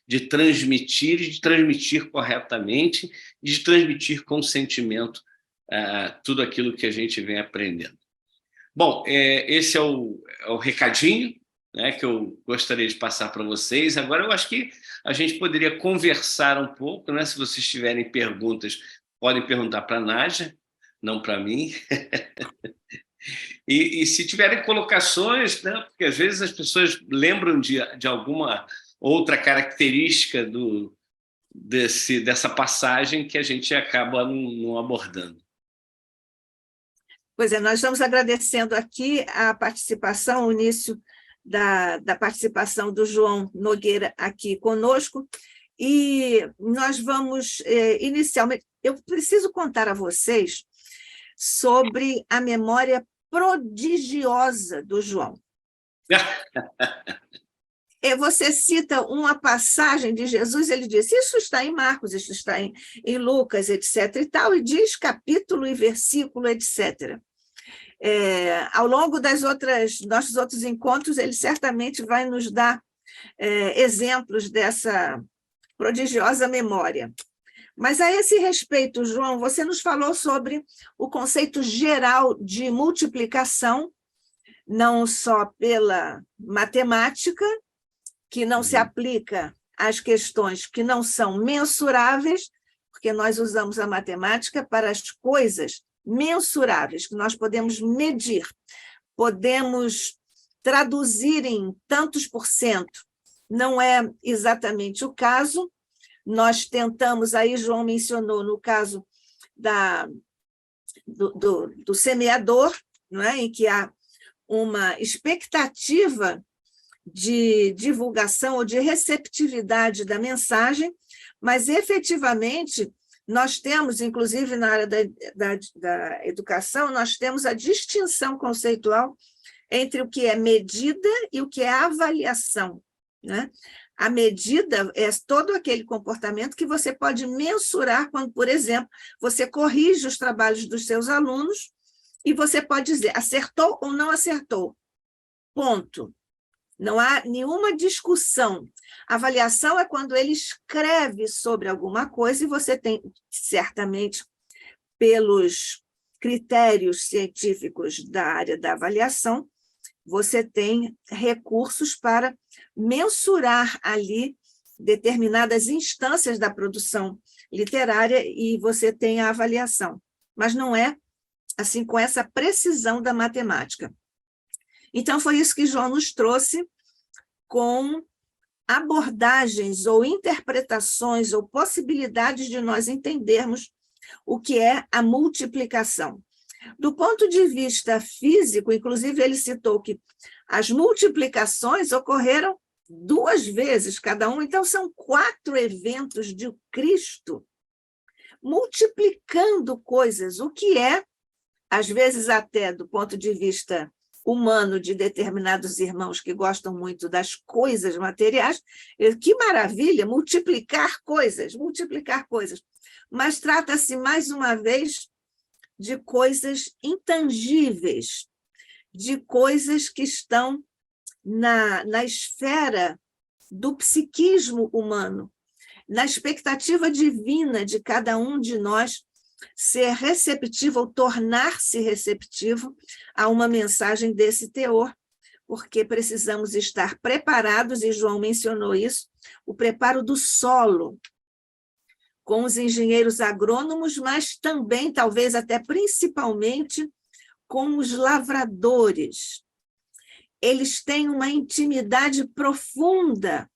de transmitir e de transmitir corretamente e de transmitir com sentimento tudo aquilo que a gente vem aprendendo. Bom, esse é o recadinho, né, que eu gostaria de passar para vocês. Agora, eu acho que a gente poderia conversar um pouco, né? Se vocês tiverem perguntas, podem perguntar para a Nádia, não para mim. E se tiverem colocações, né, porque às vezes as pessoas lembram de alguma outra característica dessa passagem que a gente acaba não abordando. Pois é, nós estamos agradecendo aqui a participação, o início da participação do João Nogueira aqui conosco, e nós vamos, inicialmente, eu preciso contar a vocês sobre a memória prodigiosa do João. Você cita uma passagem de Jesus, ele diz, isso está em Marcos, isso está em Lucas, etc. e tal, e diz capítulo e versículo, etc. Ao longo nossos outros encontros, ele certamente vai nos dar exemplos dessa prodigiosa memória. Mas a esse respeito, João, você nos falou sobre o conceito geral de multiplicação, não só pela matemática, que não se aplica às questões que não são mensuráveis, porque nós usamos a matemática para as coisas mensuráveis, que nós podemos medir, podemos traduzir em tantos por cento. Não é exatamente o caso nós tentamos, aí João mencionou no caso do semeador, não é? Em que há uma expectativa de divulgação ou de receptividade da mensagem, mas efetivamente nós temos, inclusive na área da educação, nós temos a distinção conceitual entre o que é medida e o que é avaliação, né? A medida é todo aquele comportamento que você pode mensurar quando, por exemplo, você corrige os trabalhos dos seus alunos e você pode dizer acertou ou não acertou. Ponto. Não há nenhuma discussão. A avaliação é quando ele escreve sobre alguma coisa e você tem, certamente, pelos critérios científicos da área da avaliação, você tem recursos para mensurar ali determinadas instâncias da produção literária e você tem a avaliação. Mas não é assim com essa precisão da matemática. Então, foi isso que João nos trouxe com abordagens ou interpretações ou possibilidades de nós entendermos o que é a multiplicação. Do ponto de vista físico, inclusive, ele citou que as multiplicações ocorreram 2 vezes cada um, então são 4 eventos de Cristo multiplicando coisas, o que é, às vezes até do ponto de vista humano de determinados irmãos que gostam muito das coisas materiais, que maravilha, multiplicar coisas, mas trata-se mais uma vez de coisas intangíveis, de coisas que estão na esfera do psiquismo humano, na expectativa divina de cada um de nós ser receptivo ou tornar-se receptivo a uma mensagem desse teor, porque precisamos estar preparados, e João mencionou isso, o preparo do solo, com os engenheiros agrônomos, mas também, talvez até principalmente, com os lavradores. Eles têm uma intimidade profunda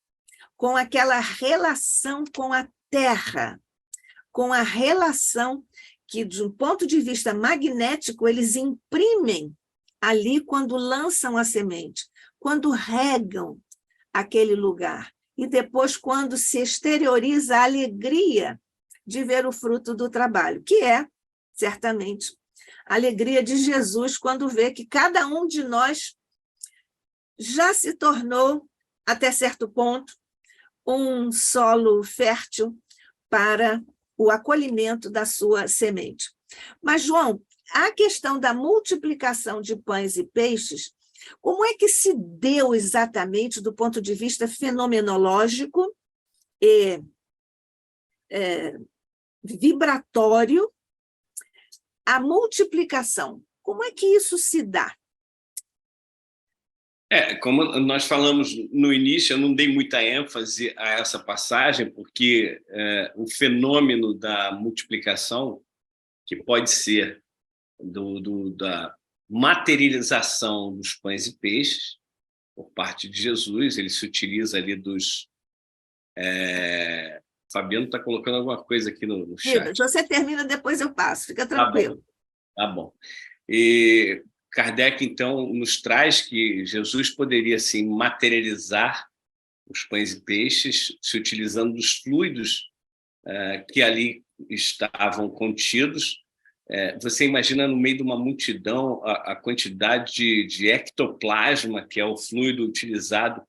com aquela relação com a terra, com a relação que, de um ponto de vista magnético, eles imprimem ali quando lançam a semente, quando regam aquele lugar, e depois quando se exterioriza a alegria de ver o fruto do trabalho, que é, certamente, a alegria de Jesus quando vê que cada um de nós já se tornou, até certo ponto, um solo fértil para o acolhimento da sua semente. Mas, João, a questão da multiplicação de pães e peixes, como é que se deu exatamente do ponto de vista fenomenológico e vibratório a multiplicação? Como é que isso se dá? Como nós falamos no início, eu não dei muita ênfase a essa passagem, porque o fenômeno da multiplicação, que pode ser da materialização dos pães e peixes, por parte de Jesus, ele se utiliza ali dos... Fabiano está colocando alguma coisa aqui no chat. Se você termina, depois eu passo, fica tranquilo. Tá bom. E Kardec, então, nos traz que Jesus poderia, assim, materializar os pães e peixes se utilizando dos fluidos que ali estavam contidos. Você imagina, no meio de uma multidão, a quantidade de ectoplasma, que é o fluido utilizado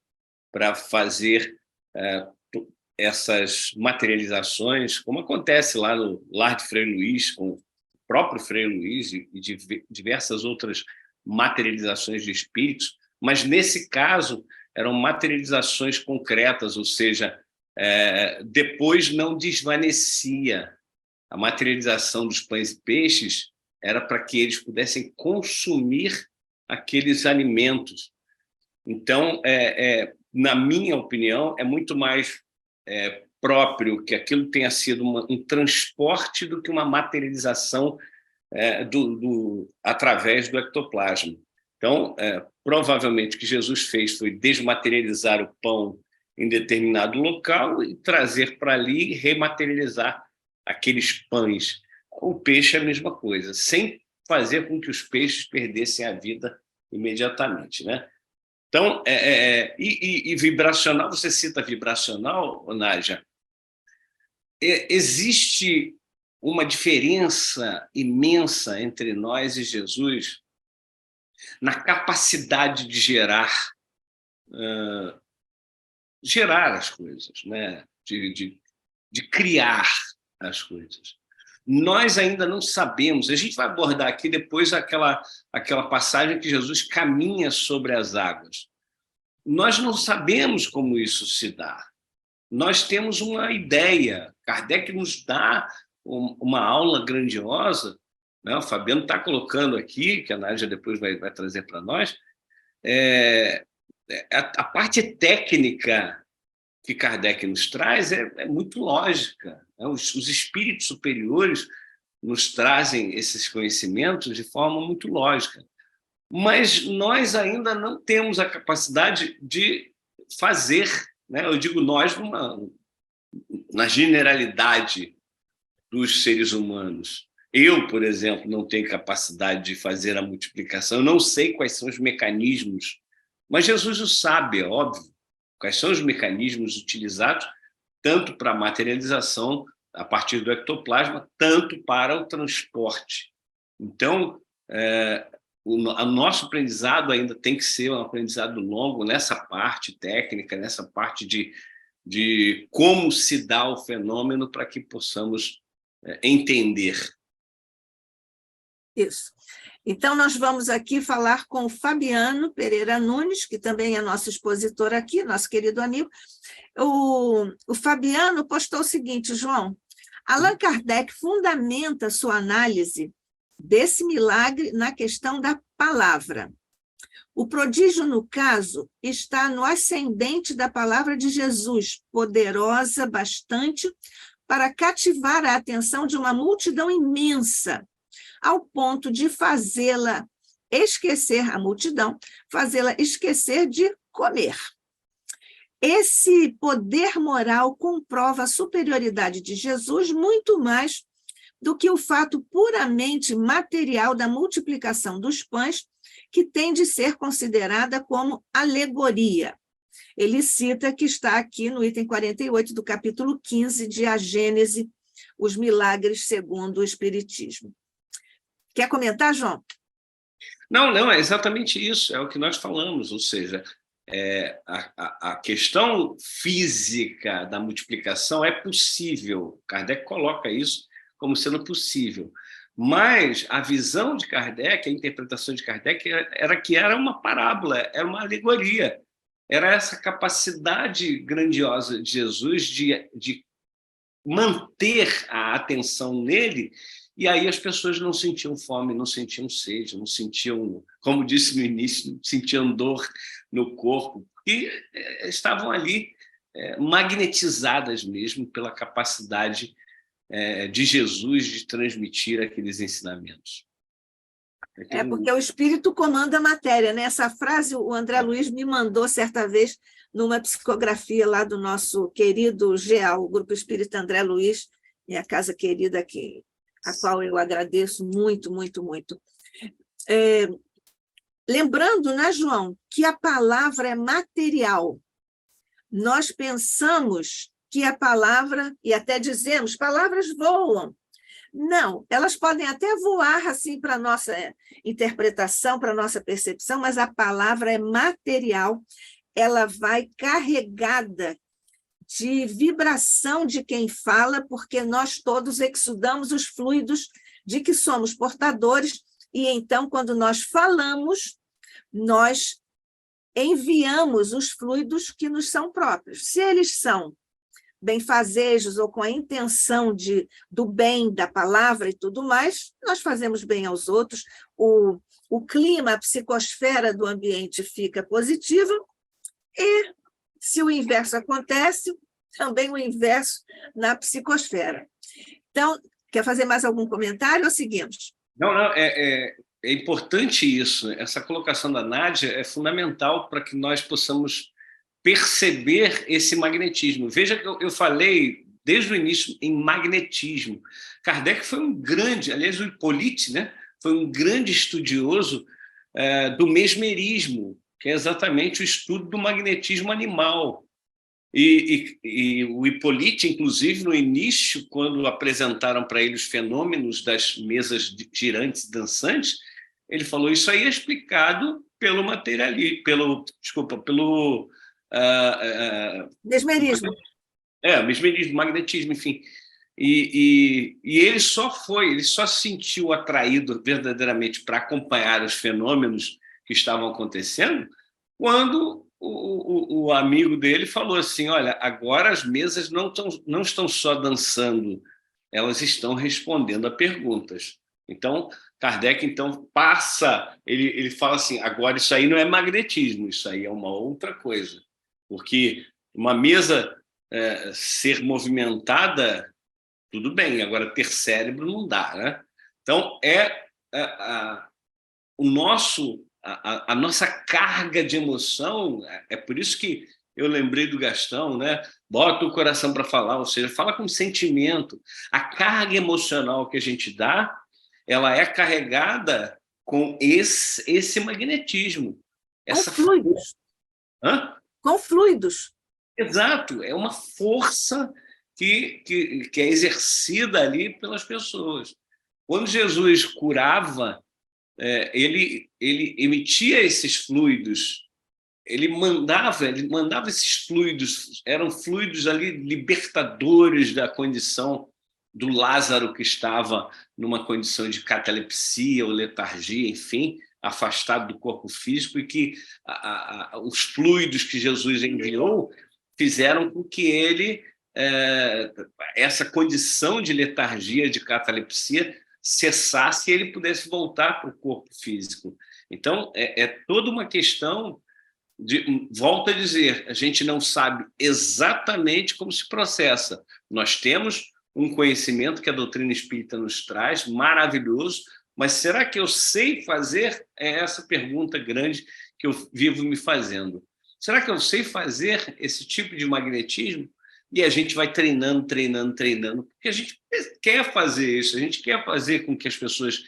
para fazer essas materializações, como acontece lá no Lar de Frei Luís, com o próprio Frei Luís e diversas outras materializações de espíritos, mas nesse caso eram materializações concretas, ou seja, depois não desvanecia. A materialização dos pães e peixes era para que eles pudessem consumir aqueles alimentos. Então, na minha opinião, é muito mais próprio que aquilo tenha sido um transporte do que uma materialização através do ectoplasma. Então, provavelmente o que Jesus fez foi desmaterializar o pão em determinado local e trazer para ali e rematerializar aqueles pães. O peixe é a mesma coisa, sem fazer com que os peixes perdessem a vida imediatamente, né? Então, e vibracional, você cita vibracional, Nádia, existe uma diferença imensa entre nós e Jesus na capacidade de gerar as coisas, né? de criar as coisas. Nós ainda não sabemos, a gente vai abordar aqui depois aquela passagem que Jesus caminha sobre as águas. Nós não sabemos como isso se dá. Nós temos uma ideia. Kardec nos dá uma aula grandiosa, né? O Fabiano está colocando aqui, que a Nádia depois vai trazer para nós, a parte técnica que Kardec nos traz é muito lógica, né? Os espíritos superiores nos trazem esses conhecimentos de forma muito lógica, mas nós ainda não temos a capacidade de fazer, né? Eu digo nós na generalidade dos seres humanos. Eu, por exemplo, não tenho capacidade de fazer a multiplicação, eu não sei quais são os mecanismos, mas Jesus o sabe, é óbvio, quais são os mecanismos utilizados tanto para a materialização a partir do ectoplasma, tanto para o transporte. Então, o nosso aprendizado ainda tem que ser um aprendizado longo nessa parte técnica, nessa parte de como se dá o fenômeno para que possamos entender. Isso. Então, nós vamos aqui falar com o Fabiano Pereira Nunes, que também é nosso expositor aqui, nosso querido amigo. O Fabiano postou o seguinte, João: Allan Kardec fundamenta sua análise desse milagre na questão da palavra. O prodígio, no caso, está no ascendente da palavra de Jesus, poderosa bastante para cativar a atenção de uma multidão imensa, ao ponto de fazê-la esquecer, a multidão, fazê-la esquecer de comer. Esse poder moral comprova a superioridade de Jesus muito mais do que o fato puramente material da multiplicação dos pães, que tem de ser considerada como alegoria. Ele cita que está aqui no item 48 do capítulo 15 de A Gênese, os milagres segundo o Espiritismo. Quer comentar, João? Não, é exatamente isso, é o que nós falamos, ou seja, a questão física da multiplicação é possível, Kardec coloca isso como sendo possível, mas a visão de Kardec, a interpretação de Kardec era que era uma parábola, era uma alegoria, era essa capacidade grandiosa de Jesus de manter a atenção nele. E aí as pessoas não sentiam fome, não sentiam sede, não sentiam, como disse no início, não sentiam dor no corpo, e estavam ali magnetizadas mesmo pela capacidade de Jesus de transmitir aqueles ensinamentos. Porque o espírito comanda a matéria, né? Essa frase o André Luiz me mandou certa vez numa psicografia lá do nosso querido GEAL, o Grupo Espírita André Luiz, minha casa querida aqui, a qual eu agradeço muito, muito, muito. Lembrando, né, João, que a palavra é material. Nós pensamos que a palavra, e até dizemos, palavras voam. Não, elas podem até voar assim para a nossa interpretação, para a nossa percepção, mas a palavra é material, ela vai carregada de vibração de quem fala, porque nós todos exudamos os fluidos de que somos portadores, e então, quando nós falamos, nós enviamos os fluidos que nos são próprios. Se eles são benfazejos ou com a intenção do bem da palavra e tudo mais, nós fazemos bem aos outros, o clima, a psicosfera do ambiente fica positiva, e se o inverso acontece, também o inverso na psicosfera. Então, quer fazer mais algum comentário ou seguimos? Não, é importante isso. Essa colocação da Nádia é fundamental para que nós possamos perceber esse magnetismo. Veja que eu falei desde o início em magnetismo. Kardec foi um grande, aliás, o Hippolyte, né, foi um grande estudioso do mesmerismo, que é exatamente o estudo do magnetismo animal. E o Hippolyte, inclusive, no início, quando apresentaram para ele os fenômenos das mesas girantes e dançantes, ele falou: isso aí é explicado pelo materialismo, pelo Mesmerismo. mesmerismo, magnetismo, enfim. E ele só se sentiu atraído verdadeiramente para acompanhar os fenômenos que estavam acontecendo quando o amigo dele falou assim: olha, agora as mesas não estão só dançando, elas estão respondendo a perguntas. Então, Kardec passa, ele fala assim: agora isso aí não é magnetismo, isso aí é uma outra coisa, porque uma mesa ser movimentada, tudo bem, agora ter cérebro não dá, né? Então, o nosso a nossa carga de emoção, é por isso que eu lembrei do Gastão, né? Bota o coração para falar, ou seja, fala com sentimento. A carga emocional que a gente dá, ela é carregada com esse magnetismo. Com fluidos. Hã? Com fluidos. Exato, é uma força que é exercida ali pelas pessoas. Quando Jesus curava, ele emitia esses fluidos, ele mandava esses fluidos, eram fluidos ali libertadores da condição do Lázaro, que estava numa condição de catalepsia ou letargia, enfim, afastado do corpo físico, e que os fluidos que Jesus enviou fizeram com que ele, essa condição de letargia, de catalepsia, cessasse e ele pudesse voltar para o corpo físico. Então, é toda uma questão de, volto a dizer, a gente não sabe exatamente como se processa. Nós temos um conhecimento que a doutrina espírita nos traz, maravilhoso, mas será que eu sei fazer? É essa pergunta grande que eu vivo me fazendo. Será que eu sei fazer esse tipo de magnetismo? E a gente vai treinando, porque a gente quer fazer isso, a gente quer fazer com que as pessoas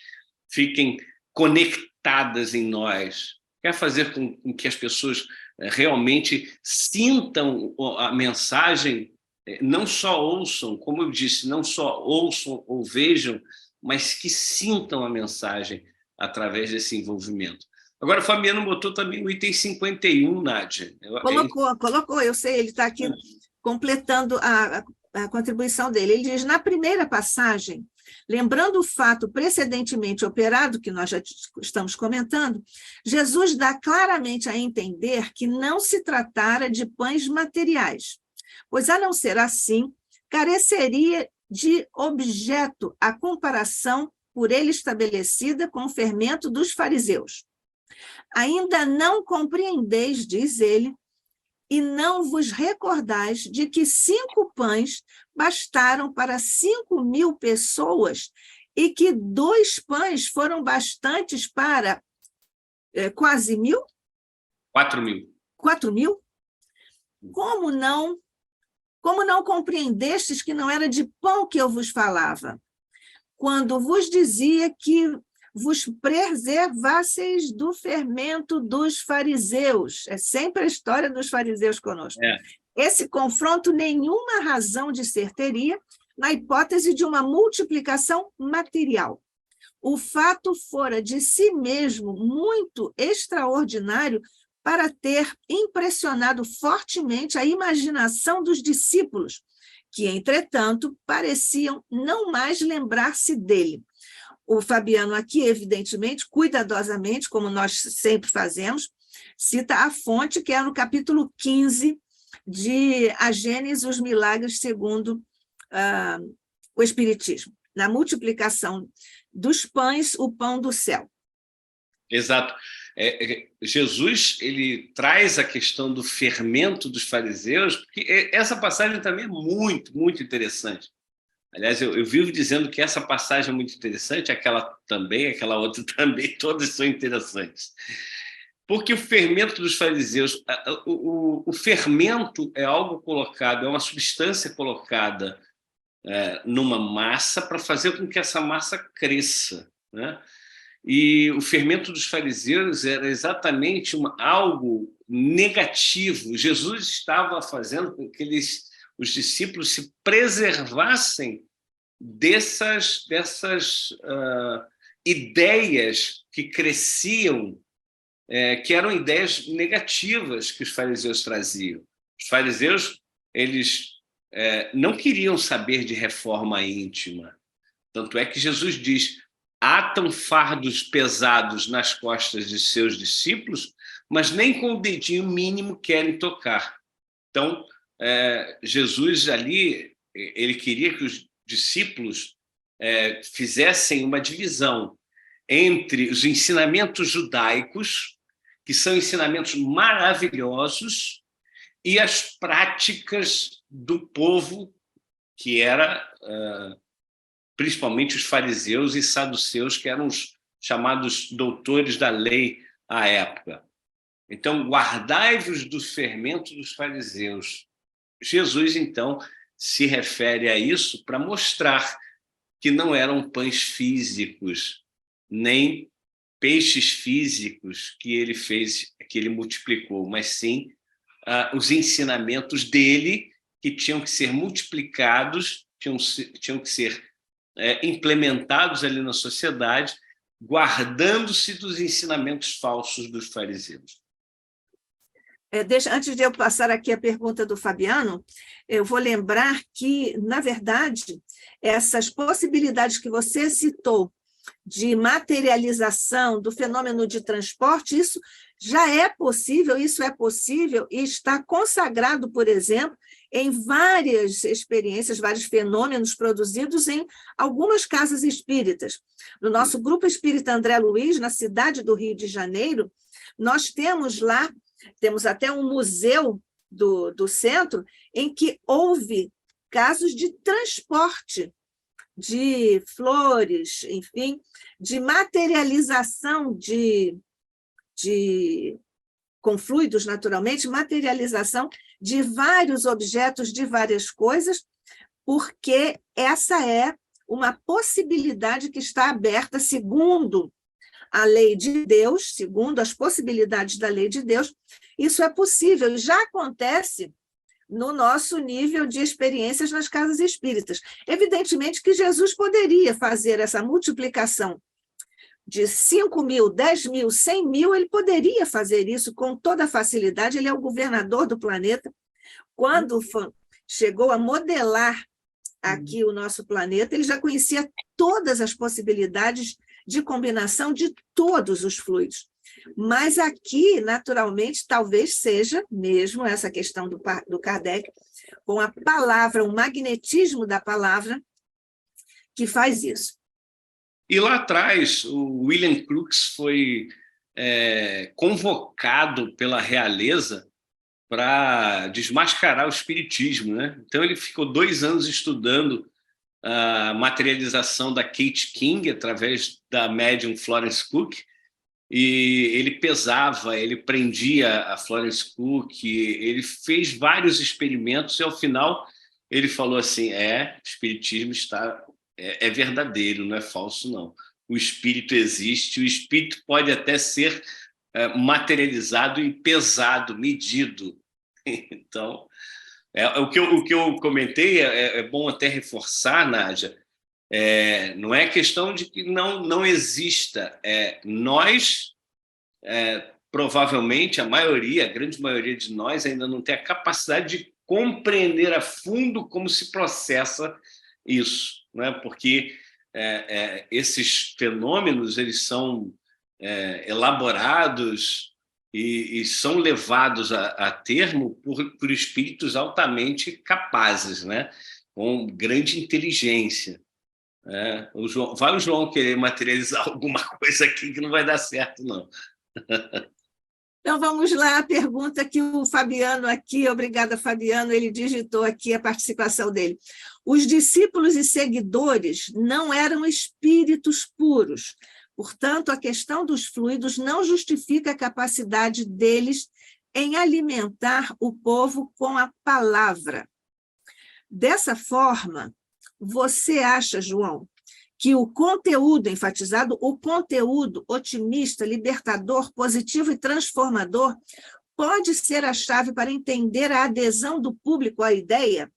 fiquem conectadas em nós, quer fazer com que as pessoas realmente sintam a mensagem, não só ouçam, como eu disse, não só ouçam ou vejam, mas que sintam a mensagem através desse envolvimento. Agora, o Fabiano botou também o item 51, Nádia. Colocou, eu sei, ele está aqui completando a contribuição dele. Ele diz: na primeira passagem, lembrando o fato precedentemente operado, que nós já estamos comentando, Jesus dá claramente a entender que não se tratara de pães materiais, pois, a não ser assim, careceria de objeto a comparação por ele estabelecida com o fermento dos fariseus. Ainda não compreendeis, diz ele, e não vos recordais de que 5 pães bastaram para 5.000 pessoas e que 2 pães foram bastantes para quase 1.000? 4.000. 4.000? Como não compreendestes que não era de pão que eu vos falava, quando vos dizia que vos preservasseis do fermento dos fariseus? É sempre a história dos fariseus conosco. Esse confronto nenhuma razão de ser teria na hipótese de uma multiplicação material. O fato fora de si mesmo muito extraordinário para ter impressionado fortemente a imaginação dos discípulos, que, entretanto, pareciam não mais lembrar-se dele. O Fabiano aqui, evidentemente, cuidadosamente, como nós sempre fazemos, cita a fonte, que é no capítulo 15 de A Gênese e os Milagres segundo o Espiritismo. Na multiplicação dos pães, o pão do céu. Exato. Jesus, ele traz a questão do fermento dos fariseus, porque essa passagem também é muito, muito interessante. Aliás, eu vivo dizendo que essa passagem é muito interessante, aquela também, aquela outra também, todas são interessantes. Porque o fermento dos fariseus, o fermento é algo colocado, é uma substância colocada numa massa para fazer com que essa massa cresça, né? E o fermento dos fariseus era exatamente algo negativo. Jesus estava fazendo com que os discípulos se preservassem dessas ideias que cresciam, que eram ideias negativas que os fariseus traziam. Os fariseus, eles não queriam saber de reforma íntima. Tanto é que Jesus diz: atam fardos pesados nas costas de seus discípulos, mas nem com o dedinho mínimo querem tocar. Então, Jesus ali, ele queria que os discípulos fizessem uma divisão entre os ensinamentos judaicos, que são ensinamentos maravilhosos, e as práticas do povo, que era principalmente os fariseus e saduceus, que eram os chamados doutores da lei à época. Então, guardai-vos do fermento dos fariseus. Jesus, então, se refere a isso para mostrar que não eram pães físicos, nem peixes físicos que ele fez, que ele multiplicou, mas sim os ensinamentos dele, que tinham que ser multiplicados, tinham que ser implementados ali na sociedade, guardando-se dos ensinamentos falsos dos fariseus. Antes de eu passar aqui a pergunta do Fabiano, eu vou lembrar que, na verdade, essas possibilidades que você citou de materialização do fenômeno de transporte, isso já é possível, isso é possível e está consagrado, por exemplo, em várias experiências, vários fenômenos produzidos em algumas casas espíritas. No nosso grupo espírita André Luiz, na cidade do Rio de Janeiro, nós temos lá, temos até um museu do centro, em que houve casos de transporte de flores, enfim, de materialização com fluidos, naturalmente, materialização de vários objetos, de várias coisas, porque essa é uma possibilidade que está aberta segundo a lei de Deus, segundo as possibilidades da lei de Deus. Isso é possível e já acontece no nosso nível de experiências nas casas espíritas. Evidentemente que Jesus poderia fazer essa multiplicação de 5 mil, 10 mil, 100 mil, ele poderia fazer isso com toda facilidade, ele é o governador do planeta. Quando chegou a modelar aqui o nosso planeta, ele já conhecia todas as possibilidades de combinação de todos os fluidos. Mas aqui, naturalmente, talvez seja mesmo essa questão do Kardec, com a palavra, o magnetismo da palavra, que faz isso. E lá atrás, o William Crookes foi convocado pela realeza para desmascarar o espiritismo, né? Então, ele ficou 2 anos estudando a materialização da Kate King através da médium Florence Cook, e ele pesava, ele prendia a Florence Cook, ele fez vários experimentos e, ao final, ele falou assim, o espiritismo é verdadeiro, não é falso, não. O espírito existe, o espírito pode até ser materializado e pesado, medido. Então, o que eu comentei é bom até reforçar, Nádia, não é questão de que não exista. Nós, provavelmente, a grande maioria de nós ainda não tem a capacidade de compreender a fundo como se processa isso, né? Porque esses fenômenos eles são elaborados e são levados a termo por espíritos altamente capazes, né? Com grande inteligência. O João querer materializar alguma coisa aqui que não vai dar certo, não. Então, vamos lá, a pergunta que o Fabiano aqui, obrigada, Fabiano, ele digitou aqui a participação dele. Os discípulos e seguidores não eram espíritos puros, Portanto, a questão dos fluidos não justifica a capacidade deles em alimentar o povo com a palavra. Dessa forma, você acha, João, que o conteúdo enfatizado, o conteúdo otimista, libertador, positivo e transformador, pode ser a chave para entender a adesão do público à ideia?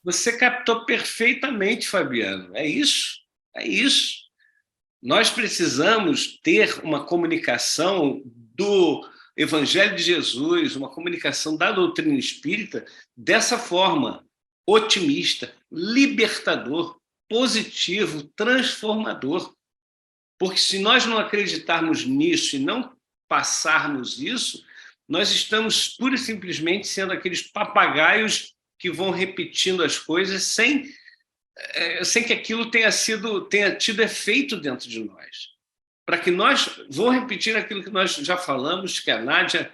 Você captou perfeitamente, Fabiano. É isso, é isso. Nós precisamos ter uma comunicação do Evangelho de Jesus, uma comunicação da doutrina espírita dessa forma, otimista, libertador, positivo, transformador. Porque se nós não acreditarmos nisso e não passarmos isso, nós estamos pura e simplesmente sendo aqueles papagaios que vão repetindo as coisas sem que aquilo tenha tido efeito dentro de nós. Para que vou repetir aquilo que nós já falamos, que a Nádia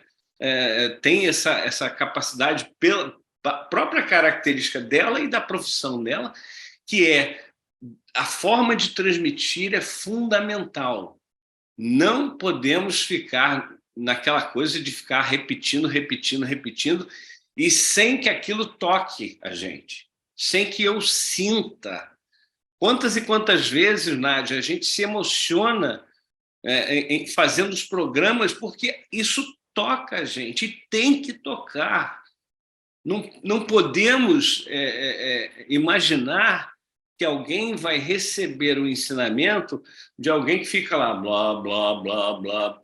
tem essa capacidade pela própria característica dela e da profissão dela, que é a forma de transmitir é fundamental. Não podemos ficar naquela coisa de ficar repetindo, e sem que aquilo toque a gente, sem que eu sinta. Quantas e quantas vezes, Nádia, a gente se emociona fazendo os programas porque isso toca a gente, e tem que tocar. Não podemos imaginar que alguém vai receber o ensinamento de alguém que fica lá, blá, blá, blá, blá.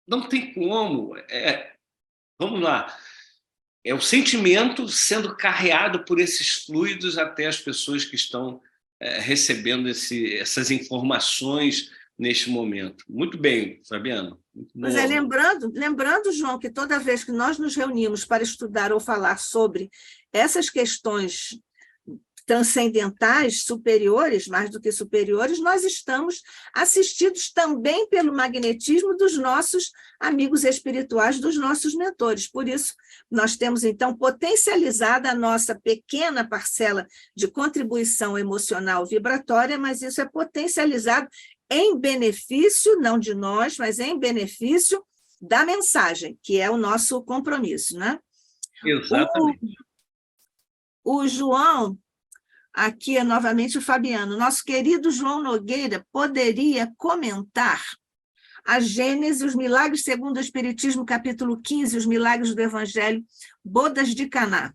Não tem como. Vamos lá. É o sentimento sendo carreado por esses fluidos até as pessoas que estão recebendo essas informações neste momento. Muito bem, Fabiano. Pois é, lembrando, João, que toda vez que nós nos reunimos para estudar ou falar sobre essas questões transcendentais, superiores, mais do que superiores, nós estamos assistidos também pelo magnetismo dos nossos amigos espirituais, dos nossos mentores. Por isso, nós temos, então, potencializada a nossa pequena parcela de contribuição emocional vibratória, mas isso é potencializado em benefício, não de nós, mas em benefício da mensagem, que é o nosso compromisso, né? Exatamente. O João... Aqui é novamente o Fabiano. Nosso querido João Nogueira poderia comentar a Gênese, os milagres segundo o Espiritismo, capítulo 15, os milagres do Evangelho, bodas de Caná.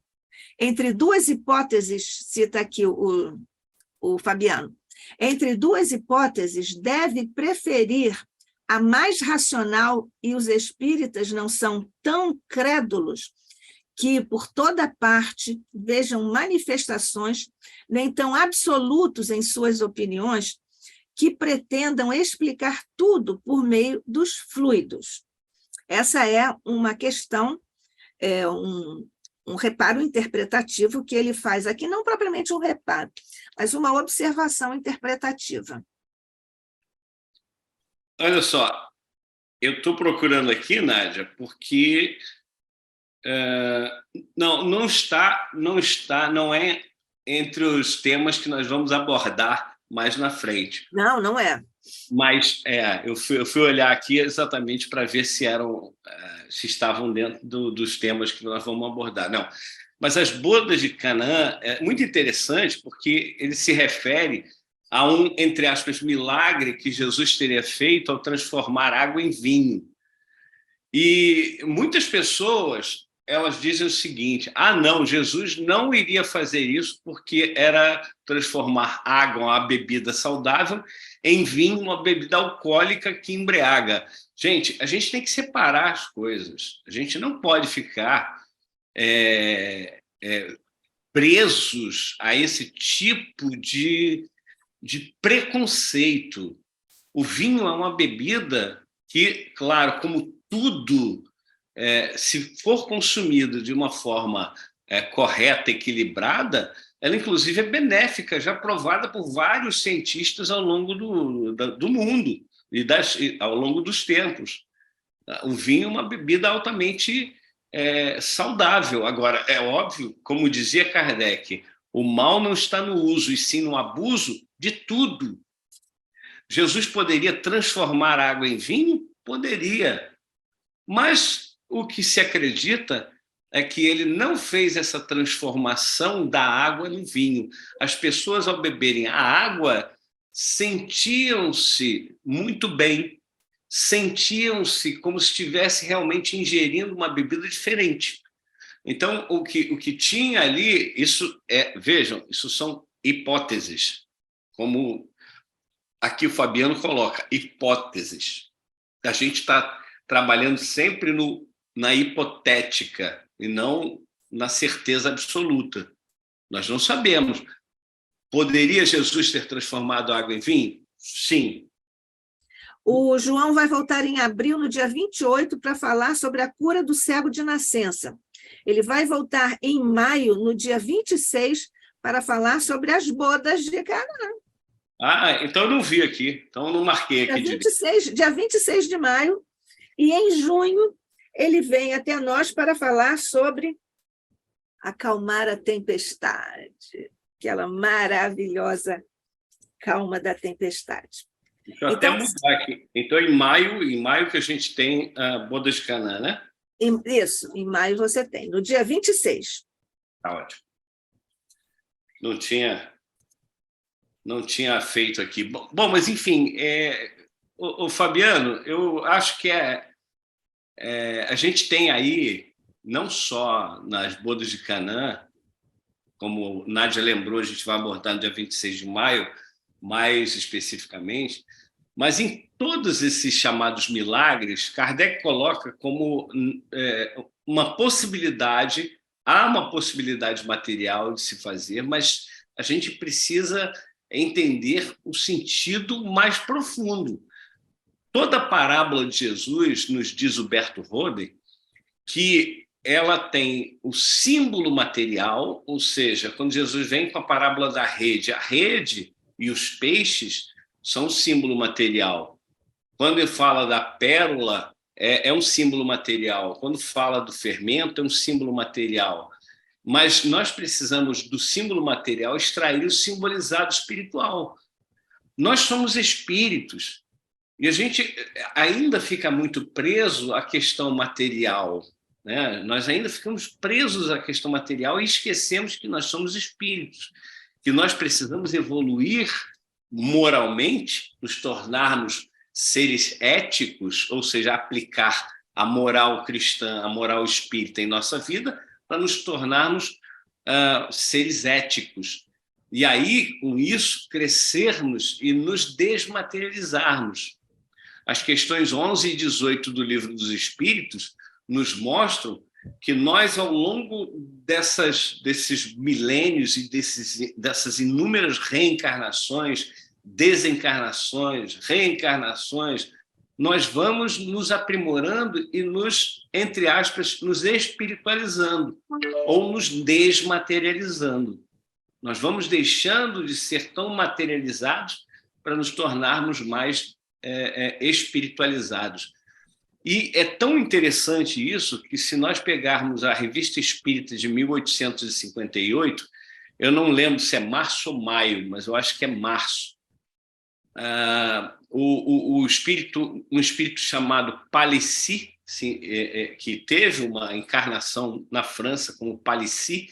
Entre duas hipóteses, cita aqui o Fabiano, entre duas hipóteses, deve preferir a mais racional, e os espíritas não são tão crédulos que por toda parte vejam manifestações, nem tão absolutos em suas opiniões, que pretendam explicar tudo por meio dos fluidos. Essa é uma questão, um reparo interpretativo que ele faz aqui, não propriamente um reparo, mas uma observação interpretativa. Olha só, eu estou procurando aqui, Nádia, porque não é entre os temas que nós vamos abordar mais na frente. Não é. Mas eu fui olhar aqui exatamente para ver se estavam dentro dos temas que nós vamos abordar. Não, mas as bodas de Canaã é muito interessante porque ele se refere a um, entre aspas, milagre que Jesus teria feito ao transformar água em vinho. E muitas pessoas, elas dizem o seguinte: não, Jesus não iria fazer isso porque era transformar água, uma bebida saudável, em vinho, uma bebida alcoólica que embriaga. Gente, a gente tem que separar as coisas. A gente não pode ficar presos a esse tipo de preconceito. O vinho é uma bebida que, claro, como tudo, se for consumido de uma forma correta, equilibrada, ela inclusive é benéfica, já provada por vários cientistas ao longo do mundo e ao longo dos tempos. O vinho é uma bebida altamente saudável. Agora, é óbvio, como dizia Kardec, o mal não está no uso, e sim no abuso de tudo. Jesus poderia transformar a água em vinho? Poderia. Mas o que se acredita é que ele não fez essa transformação da água no vinho. As pessoas, ao beberem a água, sentiam-se muito bem, sentiam-se como se estivesse realmente ingerindo uma bebida diferente. Então, o que tinha ali, vejam, isso são hipóteses, como aqui o Fabiano coloca, hipóteses. A gente está trabalhando sempre na hipotética e não na certeza absoluta. Nós não sabemos. Poderia Jesus ter transformado a água em vinho? Sim. O João vai voltar em abril, no dia 28, para falar sobre a cura do cego de nascença. Ele vai voltar em maio, no dia 26, para falar sobre as bodas de Caná. Então eu não vi aqui, então eu não marquei aqui. Dia 26 de maio, e em junho ele vem até nós para falar sobre acalmar a tempestade, aquela maravilhosa calma da tempestade. Deixa eu até mudar aqui. Então, em maio que a gente tem a boda de Caná, né? Isso, em maio você tem, no dia 26. Tá ótimo. Não tinha feito aqui. Bom, mas enfim, o Fabiano, eu acho que a gente tem aí, não só nas bodas de Caná, como Nádia lembrou, a gente vai abordar no dia 26 de maio, mais especificamente, mas em todos esses chamados milagres, Kardec coloca como uma possibilidade, há uma possibilidade material de se fazer, mas a gente precisa entender o sentido mais profundo. Toda a parábola de Jesus, nos diz o Berto Roden, que ela tem o símbolo material, ou seja, quando Jesus vem com a parábola da rede, a rede e os peixes são um símbolo material. Quando ele fala da pérola, é um símbolo material. Quando fala do fermento, é um símbolo material. Mas nós precisamos do símbolo material extrair o simbolizado espiritual. Nós somos espíritos e a gente ainda fica muito preso à questão material, né? Nós ainda ficamos presos à questão material e esquecemos que nós somos espíritos, que nós precisamos evoluir moralmente, nos tornarmos seres éticos, ou seja, aplicar a moral cristã, a moral espírita em nossa vida, para nos tornarmos seres éticos. E aí, com isso, crescermos e nos desmaterializarmos. As questões 11 e 18 do Livro dos Espíritos nos mostram que nós, ao longo desses milênios e dessas inúmeras reencarnações, desencarnações, reencarnações, nós vamos nos aprimorando e nos, entre aspas, nos espiritualizando ou nos desmaterializando. Nós vamos deixando de ser tão materializados para nos tornarmos mais espiritualizados. E é tão interessante isso que, se nós pegarmos a Revista Espírita de 1858, eu não lembro se é março ou maio, mas eu acho que é março, um espírito chamado Palissy, que teve uma encarnação na França como Palissy,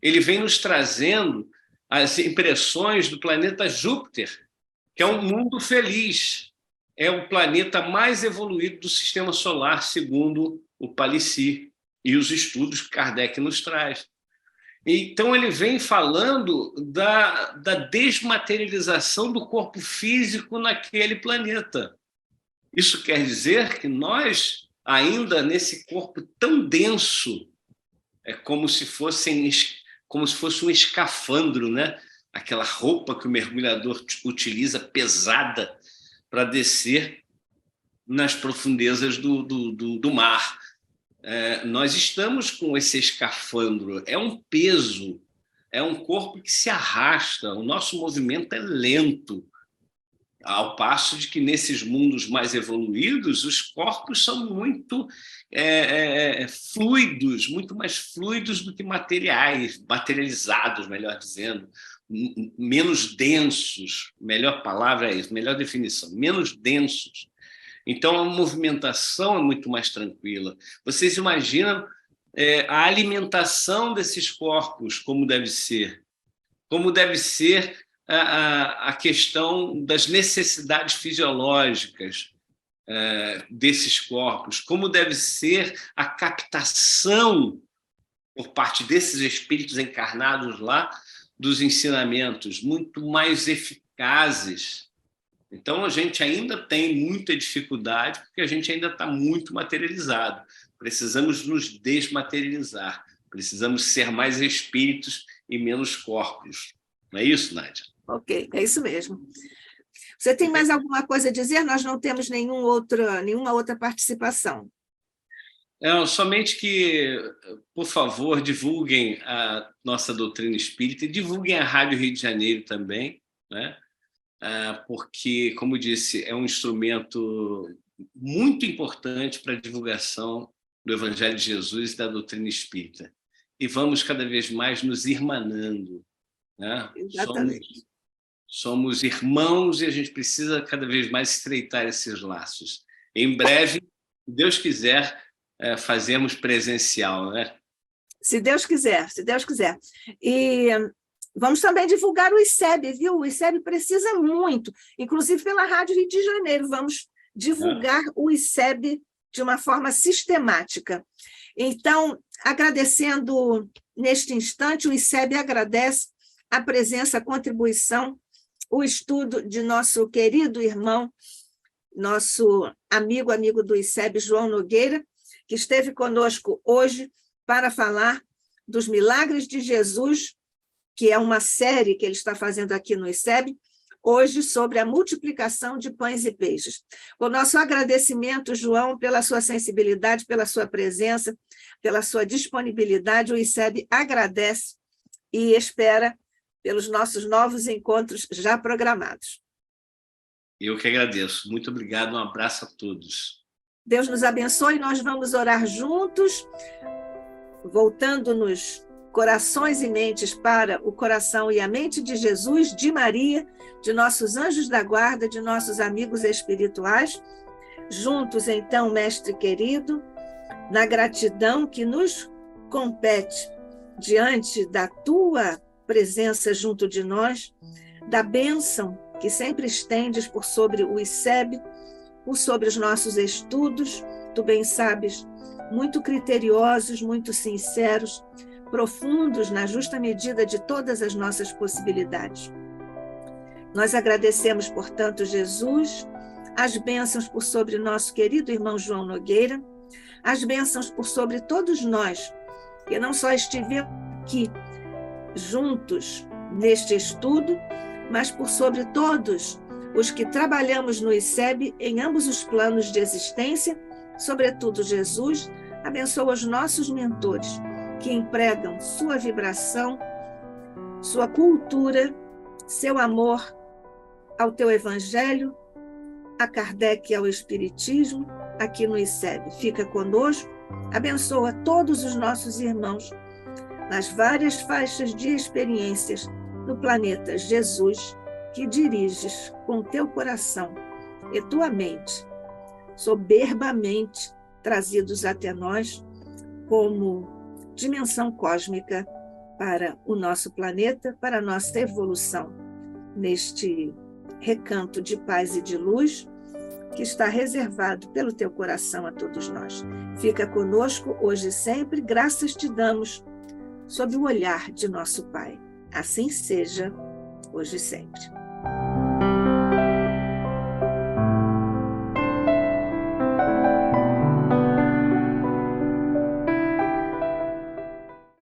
ele vem nos trazendo as impressões do planeta Júpiter, que é um mundo feliz. É o planeta mais evoluído do sistema solar, segundo o Palissy e os estudos que Kardec nos traz. Então, ele vem falando da desmaterialização do corpo físico naquele planeta. Isso quer dizer que nós, ainda nesse corpo tão denso, é como se fosse um escafandro, né? Aquela roupa que o mergulhador utiliza, pesada, para descer nas profundezas do mar. Nós estamos com esse escafandro, é um peso, é um corpo que se arrasta, o nosso movimento é lento, ao passo de que nesses mundos mais evoluídos os corpos são muito fluidos, muito mais fluidos do que materializados, melhor dizendo. menos densos, melhor palavra é isso, melhor definição, menos densos. Então, a movimentação é muito mais tranquila. Vocês imaginam a alimentação desses corpos, como deve ser a questão das necessidades fisiológicas desses corpos, como deve ser a captação por parte desses espíritos encarnados lá dos ensinamentos muito mais eficazes. Então, a gente ainda tem muita dificuldade, porque a gente ainda está muito materializado. Precisamos nos desmaterializar, precisamos ser mais espíritos e menos corpos. Não é isso, Nádia? Ok, é isso mesmo. Você tem mais alguma coisa a dizer? Nós não temos nenhuma outra participação. Somente que, por favor, divulguem a nossa doutrina espírita e divulguem a Rádio Rio de Janeiro também, né? Porque, como disse, é um instrumento muito importante para a divulgação do Evangelho de Jesus e da doutrina espírita. E vamos cada vez mais nos irmanando, né? Exatamente. Somos irmãos e a gente precisa cada vez mais estreitar esses laços. Em breve, se Deus quiser, fazemos presencial, né? Se Deus quiser, se Deus quiser. E vamos também divulgar o ICEB, viu? O ICEB precisa muito, inclusive pela Rádio Rio de Janeiro. Vamos divulgar o ICEB de uma forma sistemática. Então, agradecendo neste instante, o ICEB agradece a presença, a contribuição, o estudo de nosso querido irmão, nosso amigo do ICEB, João Nogueira, que esteve conosco hoje para falar dos milagres de Jesus, que é uma série que ele está fazendo aqui no ICEB, hoje sobre a multiplicação de pães e peixes. O nosso agradecimento, João, pela sua sensibilidade, pela sua presença, pela sua disponibilidade. O ICEB agradece e espera pelos nossos novos encontros já programados. Eu que agradeço. Muito obrigado. Um abraço a todos. Deus nos abençoe. Nós vamos orar juntos, voltando nos corações e mentes para o coração e a mente de Jesus, de Maria, de nossos anjos da guarda, de nossos amigos espirituais. Juntos, então, mestre querido, na gratidão que nos compete diante da tua presença junto de nós, da bênção que sempre estendes por sobre o ICEB, por sobre os nossos estudos, tu bem sabes, muito criteriosos, muito sinceros, profundos na justa medida de todas as nossas possibilidades. Nós agradecemos, portanto, Jesus, as bênçãos por sobre nosso querido irmão João Nogueira, as bênçãos por sobre todos nós, que não só estivemos aqui juntos neste estudo, mas por sobre todos os que trabalhamos no ICEB em ambos os planos de existência, sobretudo Jesus, abençoa os nossos mentores, que empregam sua vibração, sua cultura, seu amor ao teu Evangelho, a Kardec e ao Espiritismo, aqui no ICEB. Fica conosco, abençoa todos os nossos irmãos nas várias faixas de experiências no planeta Jesus, que diriges com teu coração e tua mente, soberbamente trazidos até nós como dimensão cósmica para o nosso planeta, para a nossa evolução neste recanto de paz e de luz que está reservado pelo teu coração a todos nós. Fica conosco hoje e sempre, graças te damos sob o olhar de nosso Pai. Assim seja, hoje e sempre.